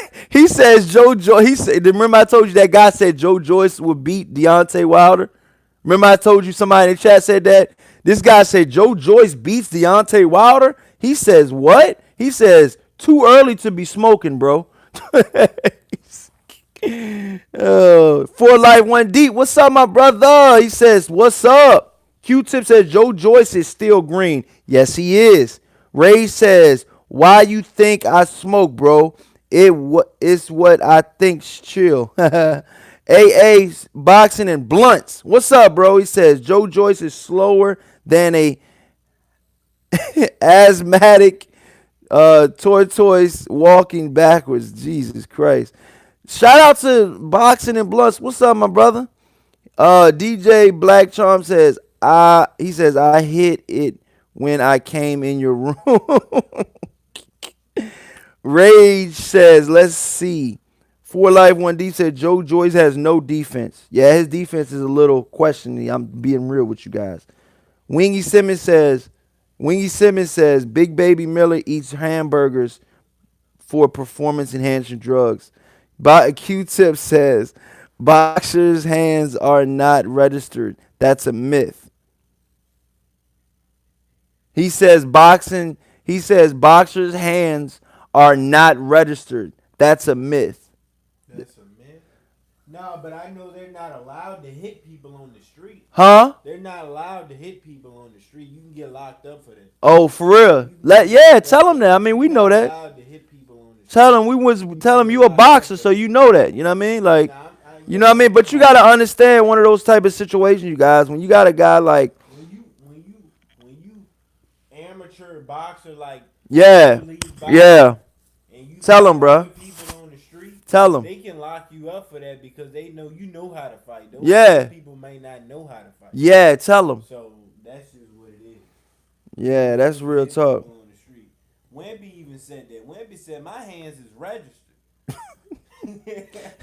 Joe Joyce. He said, remember I told you that guy said Joe Joyce would beat Deontay Wilder? Remember I told you somebody in the chat said that? This guy said Joe Joyce beats Deontay Wilder? He says what? He says too early to be smoking, bro. For life one deep. What's up, my brother? He says, what's up? Q-Tip says Joe Joyce is still green. Yes, he is. Ray says, why you think I smoke, bro? It's what I think's chill. AA boxing and blunts. What's up, bro? He says Joe Joyce is slower than a asthmatic tortoise walking backwards. Jesus Christ. Shout out to boxing and blunts. What's up, my brother? DJ Black Charm says I hit it when I came in your room. Rage says, let's see. For Life 1D said Joe Joyce has no defense. Yeah, his defense is a little questioning. I'm being real with you guys. Wingy Simmons says, Big Baby Miller eats hamburgers for performance enhancing drugs. Q-Tip says, boxers' hands are not registered. That's a myth. He says boxers' hands are not registered. That's a myth. That's a myth? No, but I know they're not allowed to hit people on the street. Huh? They're not allowed to hit people on the street. You can get locked up for that. Oh, for real? Tell him that. I mean, we know that. Allowed to hit people on the street. Tell him you a boxer, so you know that. You know what I mean? Like, you know what I mean? But you gotta understand one of those type of situations, you guys. When you got a guy like when you amateur boxer like yeah, and you tell him, bro. People on the street, tell him they can lock you up for that because they know you know how to fight. Those people may not know how to fight. Yeah, tell him. So that's just what it is. Yeah, that's real talk. On the street. Wemby even said that. Wemby said my hands is registered.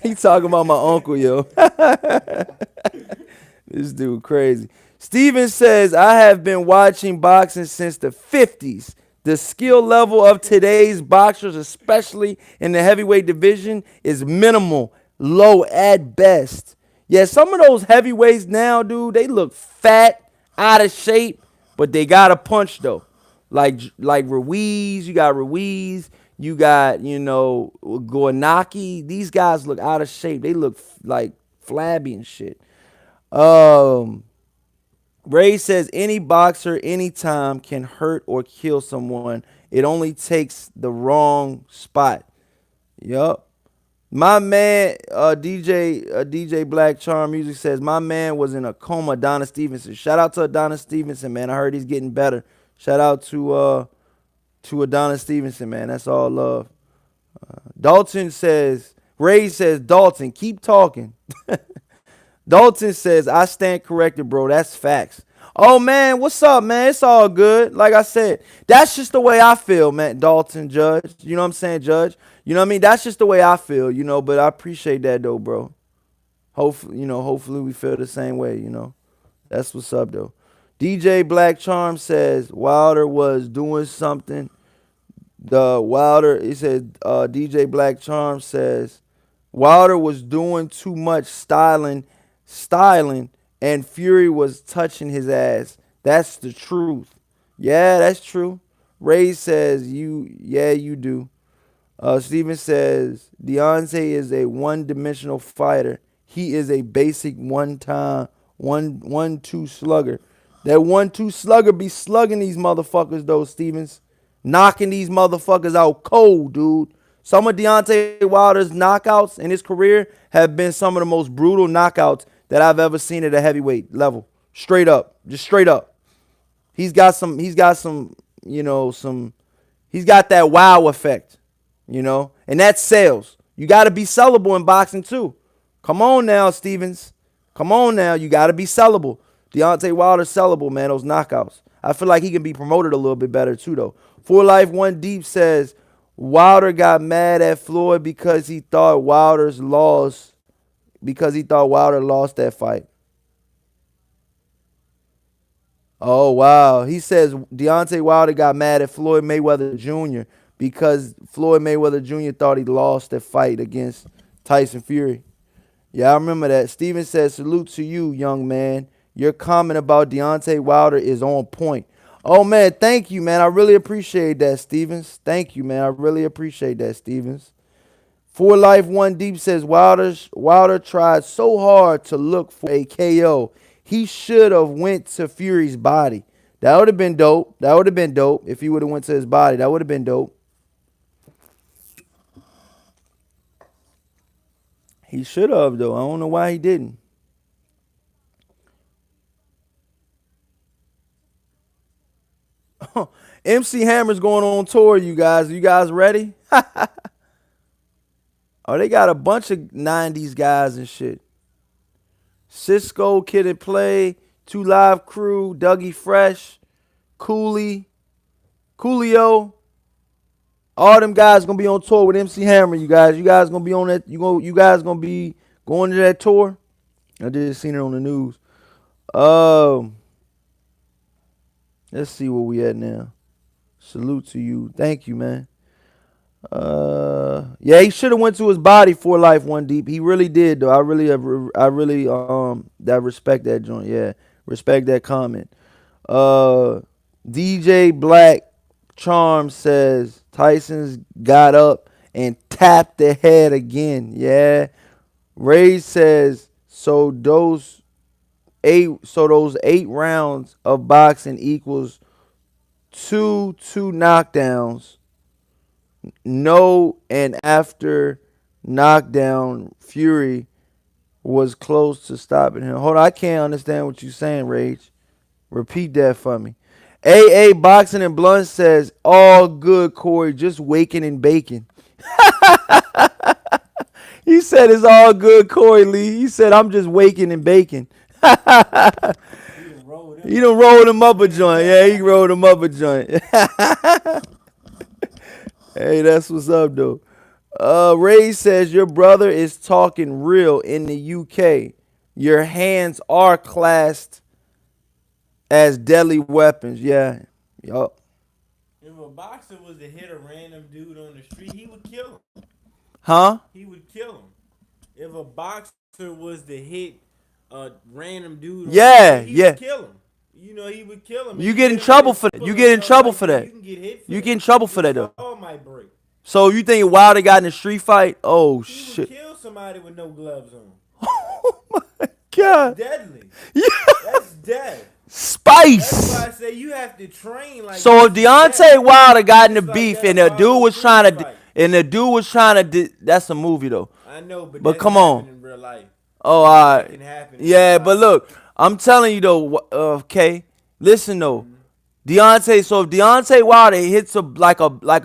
He talking about my uncle, yo. This dude crazy. Steven says, I have been watching boxing since the 50s. The skill level of today's boxers, especially in the heavyweight division, is minimal, low at best. Yeah, some of those heavyweights now, dude, they look fat, out of shape, but they got a punch though. Like Ruiz, you got Ruiz, you got, Gornaki. These guys look out of shape. They look like flabby and shit. Um, Ray says any boxer anytime can hurt or kill someone. It only takes the wrong spot. Yup. My man, DJ Black Charm Music says my man was in a coma. Adonis Stevenson. Shout out to Adonis Stevenson, man. I heard he's getting better. Shout out to Adonis Stevenson, man. That's all love. Dalton says, Ray says, Dalton, keep talking. Dalton says, I stand corrected, bro. That's facts. Oh, man, what's up, man? It's all good. Like I said, that's just the way I feel, man. Dalton, Judge. You know what I'm saying, Judge? You know what I mean? That's just the way I feel, but I appreciate that, though, bro. Hopefully we feel the same way, That's what's up, though. DJ Black Charm says Wilder was doing something. He said, DJ Black Charm says Wilder was doing too much styling, and Fury was touching his ass. That's the truth. Yeah, that's true. Ray says you do. Steven says Deontay is a one-dimensional fighter. He is a basic one-time 1-2 slugger. That 1-2 slugger be slugging these motherfuckers though, Stevens. Knocking these motherfuckers out cold, dude. Some of Deontay Wilder's knockouts in his career have been some of the most brutal knockouts that I've ever seen at a heavyweight level. Straight up. Just straight up. He's got that wow effect, and that sells. You got to be sellable in boxing too. Come on now, Stevens. Come on now. You got to be sellable. Deontay Wilder's sellable, man, those knockouts. I feel like he can be promoted a little bit better too, though. For Life One Deep says Wilder got mad at Floyd because he thought Wilder lost that fight. Oh, wow. He says Deontay Wilder got mad at Floyd Mayweather Jr. because Floyd Mayweather Jr. thought he lost the fight against Tyson Fury. Yeah, I remember that. Steven says, salute to you, young man. Your comment about Deontay Wilder is on point. Oh, man, thank you, man. I really appreciate that, Stevens. Thank you, man. I really appreciate that, Stevens. For Life One Deep says Wilder tried so hard to look for a KO. He should have went to Fury's body. That would have been dope. That would have been dope if he would have went to his body. That would have been dope. He should have, though. I don't know why he didn't. MC Hammer's going on tour, you guys. You guys ready? Oh, they got a bunch of 90s guys and shit. Cisco, Kid and Play, Two Live Crew, Dougie Fresh, Coolio. All them guys gonna be on tour with MC Hammer, you guys. You guys gonna be on that. You guys gonna be going to that tour? I just seen it on the news. Let's see where we at now. Salute to you. Thank you, man. Yeah, he should have went to his body for Life One Deep. He really did, though. I really that respect that joint. Yeah, respect that comment. DJ Black Charm says Tyson's got up and tapped the head again. Yeah. Ray says those 8 rounds of boxing equals two knockdowns. No, and after knockdown, Fury was close to stopping him. Hold on, I can't understand what you're saying, Rage. Repeat that for me. AA Boxing and Blunt says, all good, Corey, just waking and baking. He said it's all good, Corey Lee. He said, I'm just waking and baking. He done rolled him up a joint. Yeah, he rolled him up a joint. Hey, that's what's up, though. Ray says your brother is talking real in the UK. Your hands are classed as deadly weapons. Yeah. Yup. If a boxer was to hit a random dude on the street, he would kill him. Huh? He would kill him. If a boxer was to hit a random dude on the street, Yeah, he would yeah. kill him. You know, he would kill him. And You you get get in him ready trouble to for that. pull You get in himself trouble like for that, that. you can get hit for You that. get in trouble for Your that though. skull might break. So you think Wilder got in a street fight? Oh He would shit. kill somebody with no gloves on. Oh my That's god. deadly. Yeah. That's death. That's why I Spice. say you have to train like So if this is Deontay death. Wilder got in the Just like beef that and the dude Apollo was Creed trying to fight. that's a movie though. I know, but But that can come happen on. in real life. Oh, That can happen in real yeah, but life. look, I'm telling you though, okay, listen though, Mhm. Deontay. So if Deontay Wilder hits a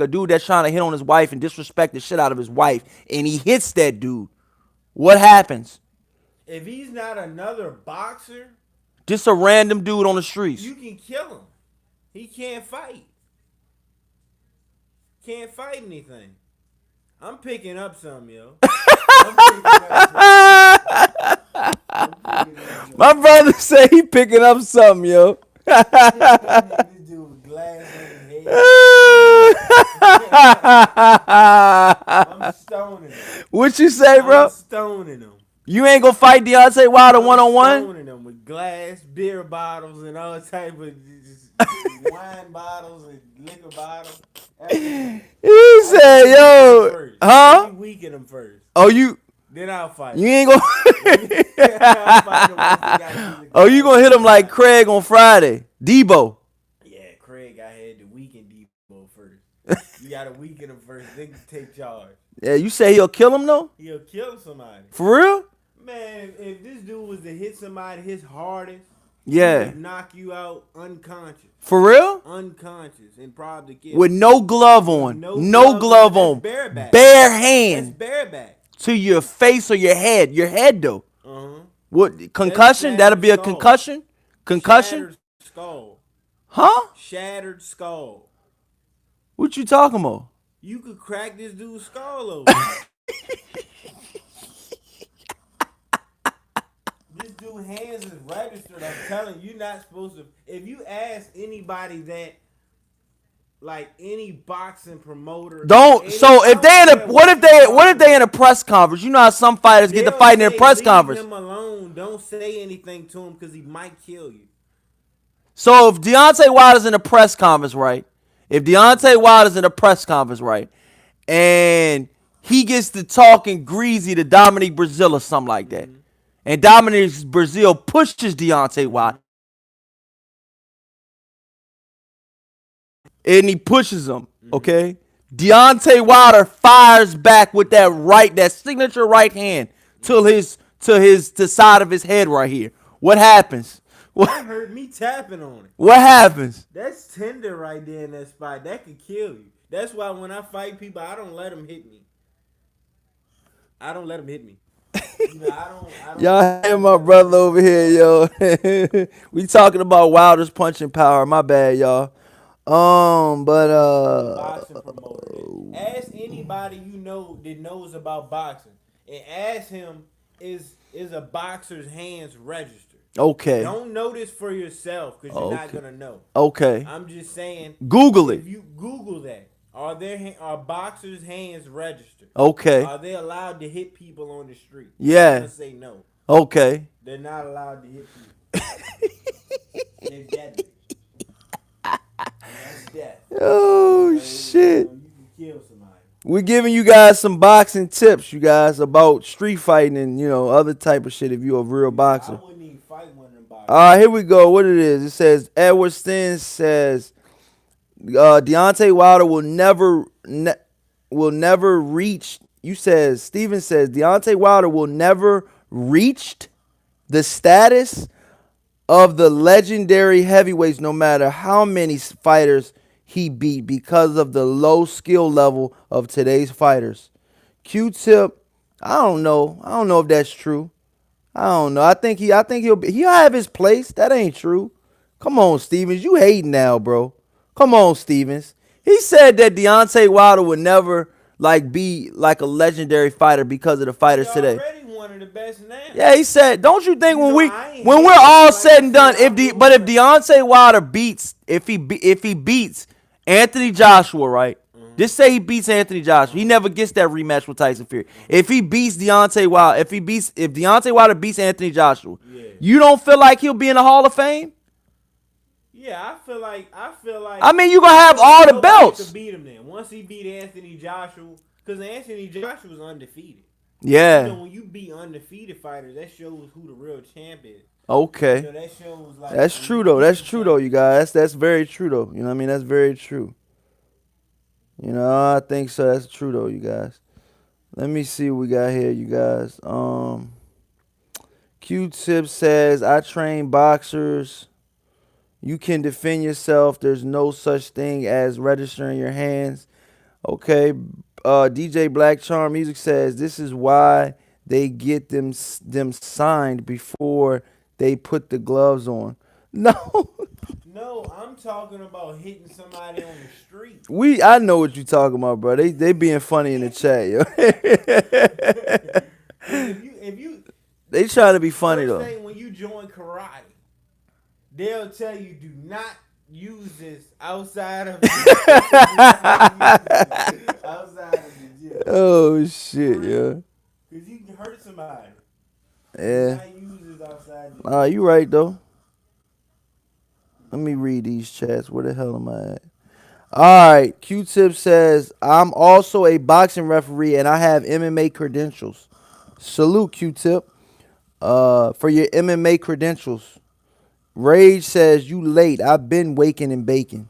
dude that's trying to hit on his wife and disrespect the shit out of his wife, and he hits that dude, what happens? If he's not another boxer, Just a random dude on the streets. you can kill him. He can't fight. Can't fight anything. I'm picking up some, yo. I'm picking up some. I'm picking up some. My brother say he picking up something, yo. This dude with glass on his head. I'm stoning him. What you say, I'm bro? stoning him. You ain't gonna fight Deontay Wilder I'm one on one? stoning him with glass, beer bottles, and all type of just wine bottles and liquor bottles. Everything. He said, "Yo, First. huh? Let me weaken him first. Oh, you Then I'll fight. you ain't gonna. I'll fight him once he got through the Oh, you gonna hit him like glass. Craig on Friday, Debo? Yeah, Craig, I had to weaken Debo first. You gotta weaken him first, then take charge. Yeah, you say he'll kill him though? He'll kill somebody. For real? Man, if this dude was to hit somebody his hardest, he Yeah. would knock you out unconscious. For real? Unconscious and probably kill With you. no glove on, No no glove glove on. on, That's bareback. bare That's hand bareback. to your face or your head. Your head though. Uh-huh. What concussion? shattered That'll be a skull. concussion. Concussion? Shattered skull. Huh? Shattered skull. What you talking about? You could crack this dude's skull open. This dude's hands is registered. I'm telling you, you're not supposed to. If you ask anybody that, like any boxing promoter, Don't. So I if don't they in a care what if you they talking in a press conference? You know how some fighters get to They'll fight in a say, press leave conference. him alone. Don't say anything to him because he might kill you. So if Deontay Wilder's in a press conference, right? If Deontay Wilder's in a press conference, right, and he gets to talking greasy to Dominic Breazeale or something like that, and Dominic Breazeale pushes Deontay Wilder, and he pushes him, okay? Deontay Wilder fires back with that signature right hand to side of his head right here. What happens? That hurt me tapping on it. What happens? That's tender right there in that spot. That could kill you. That's why when I fight people, I don't let them hit me. I don't let them hit me. You know, I don't. Y'all hear my brother over here, yo. We talking about Wilder's punching power. My bad, y'all. But Boxing promoter. Ask anybody you know that knows about boxing, and ask him is a boxer's hands registered. okay, Don't know this for yourself because you're not Okay. gonna know. okay. I'm just saying. Google it. If you Google that, are boxers' hands registered? Okay, Are they allowed to hit people on the street? Yeah. I'm gonna say no. okay. They're not allowed to hit people. They're deadly. That's death. Oh shit. You can kill somebody. We're giving you guys some boxing tips, you guys, about street fighting and other type of shit. If you're a real I boxer. wouldn't even fight one of them boxers. All right, here we go. What it is? It says Edward Stinn says Deontay Wilder will never reach. Steven says Deontay Wilder will never reach the status of the legendary heavyweights, no matter how many fighters he beat, because of the low skill level of today's fighters. Q-Tip, I don't know. I don't know if that's true. I don't know. I think he'll have his place. That ain't true. Come on, Stevens. You hating now, bro. Come on, Stevens. He said that Deontay Wilder would never like be like a legendary fighter because of the He fighters today. already one of the best now. Yeah, he said, don't you think You know, when I ain't when we're hating all it. Like said I and said, done, I'm rooting if for. Deontay Wilder beats if he beats Anthony Joshua, right? Mhm, Just say he beats Anthony Joshua. He mhm, never gets that rematch with Tyson Fury. mhm. If he beats Deontay Wilder, if Deontay Wilder beats Anthony Joshua, Yeah, you don't feel like he'll be in the Hall of Fame? yeah. I mean, you gonna I have feel like all the nobody could belts. beat him then. Once he beat Anthony Joshua, because Anthony Joshua was undefeated. You know, Yeah. when you beat undefeated fighters, that shows who the real champ is. You Okay. know, that shows like That's when true you though. beat That's the true though, you champion. guys. That's very true though. You know what I mean? That's very true. You know, I think so. That's true though, you guys. Let me see what we got here, you guys. Q-Tip says, I train boxers. You can defend yourself. There's no such thing as registering your hands. Okay. DJ Black Charm Music says, this is why they get them signed before they put the gloves on. No. No, I'm talking about hitting somebody on the street. I know what you talking about, bro. They being funny in the chat, yo. Because if you They trying to be funny first though. thing when you join karate, they'll tell you do not use this outside of do not use it outside of the gym. Oh For shit, real. yeah. Because you can hurt somebody. Do Yeah. not use this outside the You gym. right though. Let me read these chats. Where the hell am I at? All right. Q-Tip says, I'm also a boxing referee and I have MMA credentials. Salute, Q-Tip, for your MMA credentials. Rage says, you late. I've been waking and baking.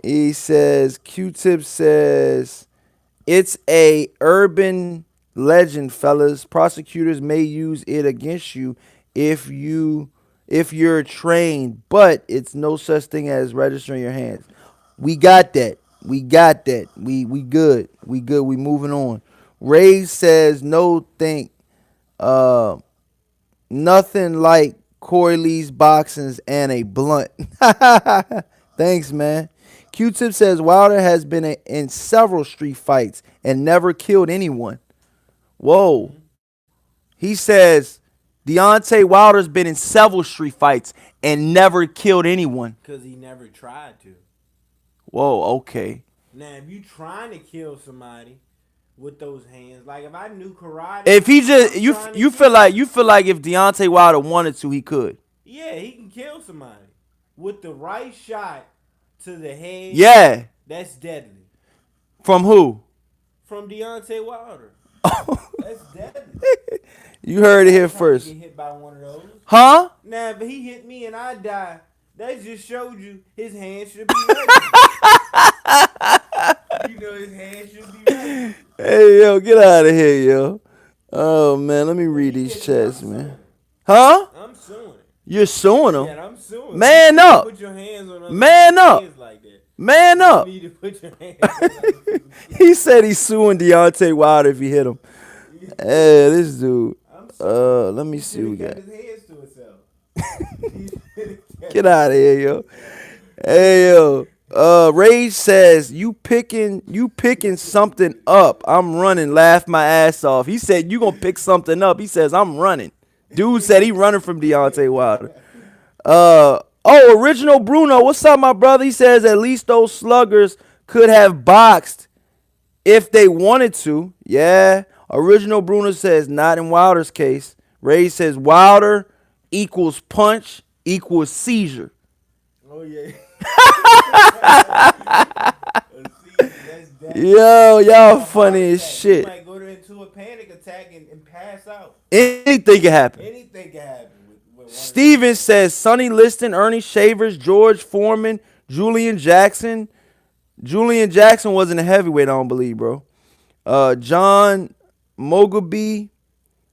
He says, Q-Tip says, it's a urban legend, fellas. Prosecutors may use it against you if you if you're trained, but it's no such thing as registering your hands. We got that. We got that. We good. We good. We moving on. Ray says no think uh nothing like Corey Lee's boxings and a blunt. Thanks, man. Q-Tip says Wilder has been in several street fights and never killed anyone. Whoa. Mm-hmm. He says Deontay Wilder's been in several street fights and never killed anyone. Because he never tried to. Whoa, okay. Now, if you trying to kill somebody with those hands, like if I knew karate, If he just I'm trying to you kill you. feel like if Deontay Wilder wanted to, he could. Yeah, he can kill somebody with the right shot to the head. Yeah. That's deadly. From who? From Deontay Wilder, that's deadly. You heard it I here ain't trying to first. get hit by one of those. Huh? Now, if he hit me and I die, that just showed you his hand should be ready. You know his hand should be ready. Hey yo, get out of here, yo. Oh man, let me If read he these hit me, I'm chats, suing man. him. Huh? I'm suing him. You're suing him. Yeah, I'm suing. Man You need to up. put your hands on other Man people's up. kids like that. Man You up. need to put your hands on other people's He kids. said he's suing Deontay Wilder if he hit him. Hey, this dude. I'm suing. Let me He see should what we have got. kept his hands to himself. He should have kept Get out of here, yo. Hey yo. Rage says you picking something up. I'm running. Laugh my ass off. He said you gonna pick something up. He says I'm running. Dude said he running from Deontay Wilder. Original Bruno. What's up, my brother? He says at least those sluggers could have boxed if they wanted to. Yeah. Original Bruno says not in Wilder's case. Ray says Wilder equals punch equals seizure. Oh yeah. See, that's deadly. Yo, y'all A heart funny as attack. You shit. might go into a panic attack and pass out. Anything can happen. Anything can happen with one of Steven those. says Sonny Liston, Ernie Shavers, George Foreman, Julian Jackson. Julian Jackson wasn't a heavyweight, I don't believe, bro. John Mogaby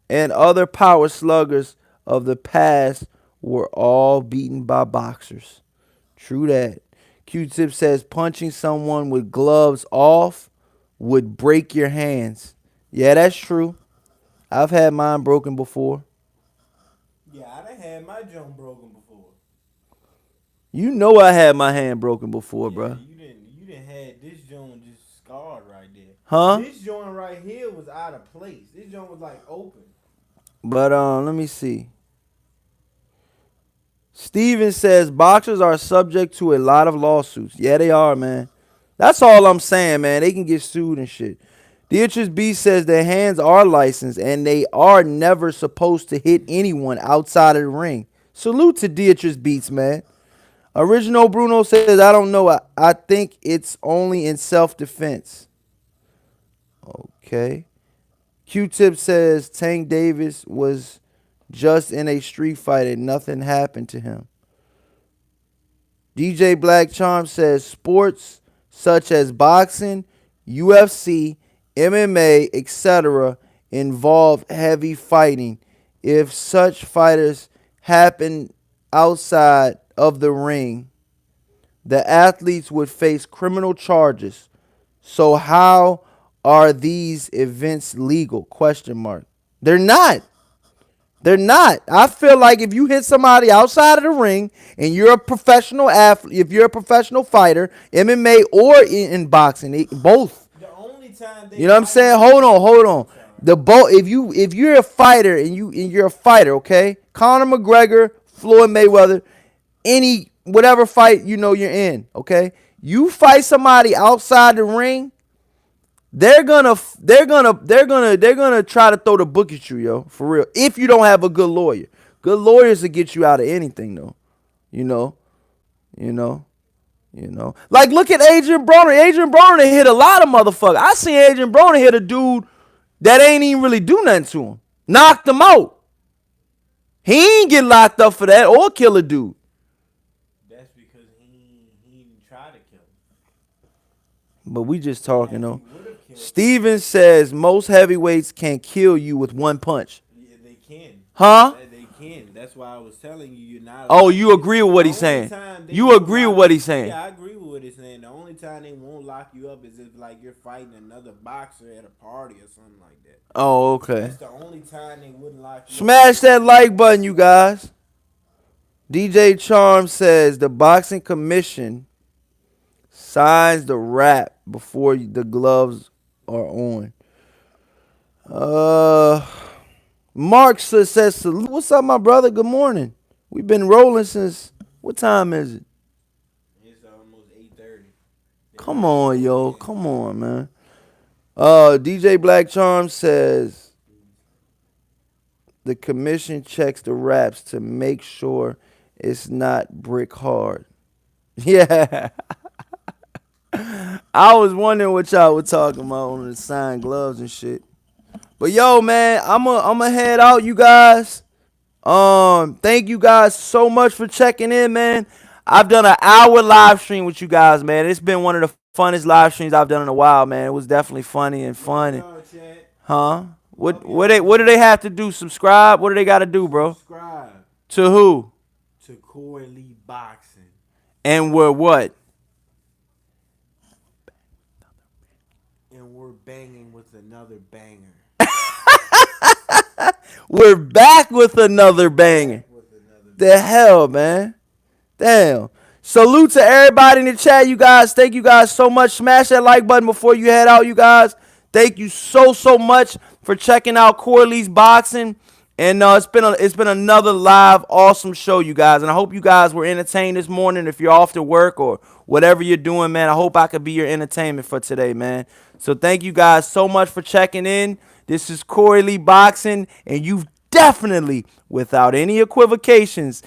and other power sluggers of the past were all beaten by boxers. True that. Q-Tip says punching someone with gloves off would break your hands. Yeah, that's true. I've had mine broken before. Yeah, I done had my jump broken before. You know I had my hand broken before, Yeah, bro. you didn't had this joint just scarred Huh? This joint right here was out of place. This joint was like open. But let me see. Steven says boxers are subject to a lot of lawsuits. Yeah, they are, man. That's all I'm saying, man. They can get sued and shit. Beatrice B says their hands are licensed and they are never supposed to hit anyone outside of the ring. Salute to Beatrice Beats, man. Original Bruno says, I don't know. I think it's only in self-defense. Okay. Q-Tip says Tank Davis was just in a street fight and nothing happened to him. DJ Black Charm says sports such as boxing, UFC, MMA, etc. involve heavy fighting. If such fighters happen outside of the ring, the athletes would face criminal charges. So how are these events legal? Question mark. They're not. They're not. I feel like if you hit somebody outside of the ring and you're a professional athlete, if you're a professional fighter, MMA or in boxing, both. The only time they You know what I'm saying? Hold on. The both. If you're a fighter and you're a fighter, okay? Conor McGregor, Floyd Mayweather, any whatever fight you know you're in, okay? You fight somebody outside the ring, they're gonna try to throw the book at you, yo, for real. If you don't have a good lawyer, good lawyers will get you out of anything, though. You know. Like look at Adrian Broner. Adrian Broner hit a lot of motherfuckers. I seen Adrian Broner hit a dude that ain't even really do nothing to him. Knocked him out. He ain't get locked up for that or kill a dude. That's because he didn't try to kill him. But we just talking though. Steven says most heavyweights can kill you with one punch. Yeah, they can. Huh? They can. That's why I was telling you you're not. Oh, you agree with what he's saying? You agree with what he's saying? Yeah, I agree with what he's saying. The only time they won't lock you up is if like you're fighting another boxer at a party or something like that. Oh, okay. That's the only time they wouldn't lock you up. Smash that like button, you guys. DJ Charm says the boxing commission signs the wrap before the gloves are on. Mark says, salute. What's up, my brother? Good morning. We've been rolling since, what time is it? It's almost 8:30. Come on, yo. Come on, man. DJ Black Charm says the commission checks the raps to make sure it's not brick hard. Yeah. I was wondering what y'all were talking about on the signed gloves and shit. But yo, man, I'ma head out, you guys. Thank you guys so much for checking in, man. I've done an hour live stream with you guys, man. It's been one of the funnest live streams I've done in a while, man. It was definitely funny and fun. Huh? What do they have to do? Subscribe? What do they got to do, bro? Subscribe To who? to Corey Lee Boxing. And we're what? And we're banging with another banger. We're back with another banger. The hell, man. Damn. Salute to everybody in the chat, you guys. Thank you guys so much. Smash that like button before you head out, you guys. Thank you so much for checking out Corey Lee's Boxing. And it's been another live awesome show, you guys. And I hope you guys were entertained this morning. If you're off to work or whatever you're doing, man, I hope I could be your entertainment for today, man. So thank you guys so much for checking in. This is Corey Lee Boxing, and you've definitely, without any equivocations,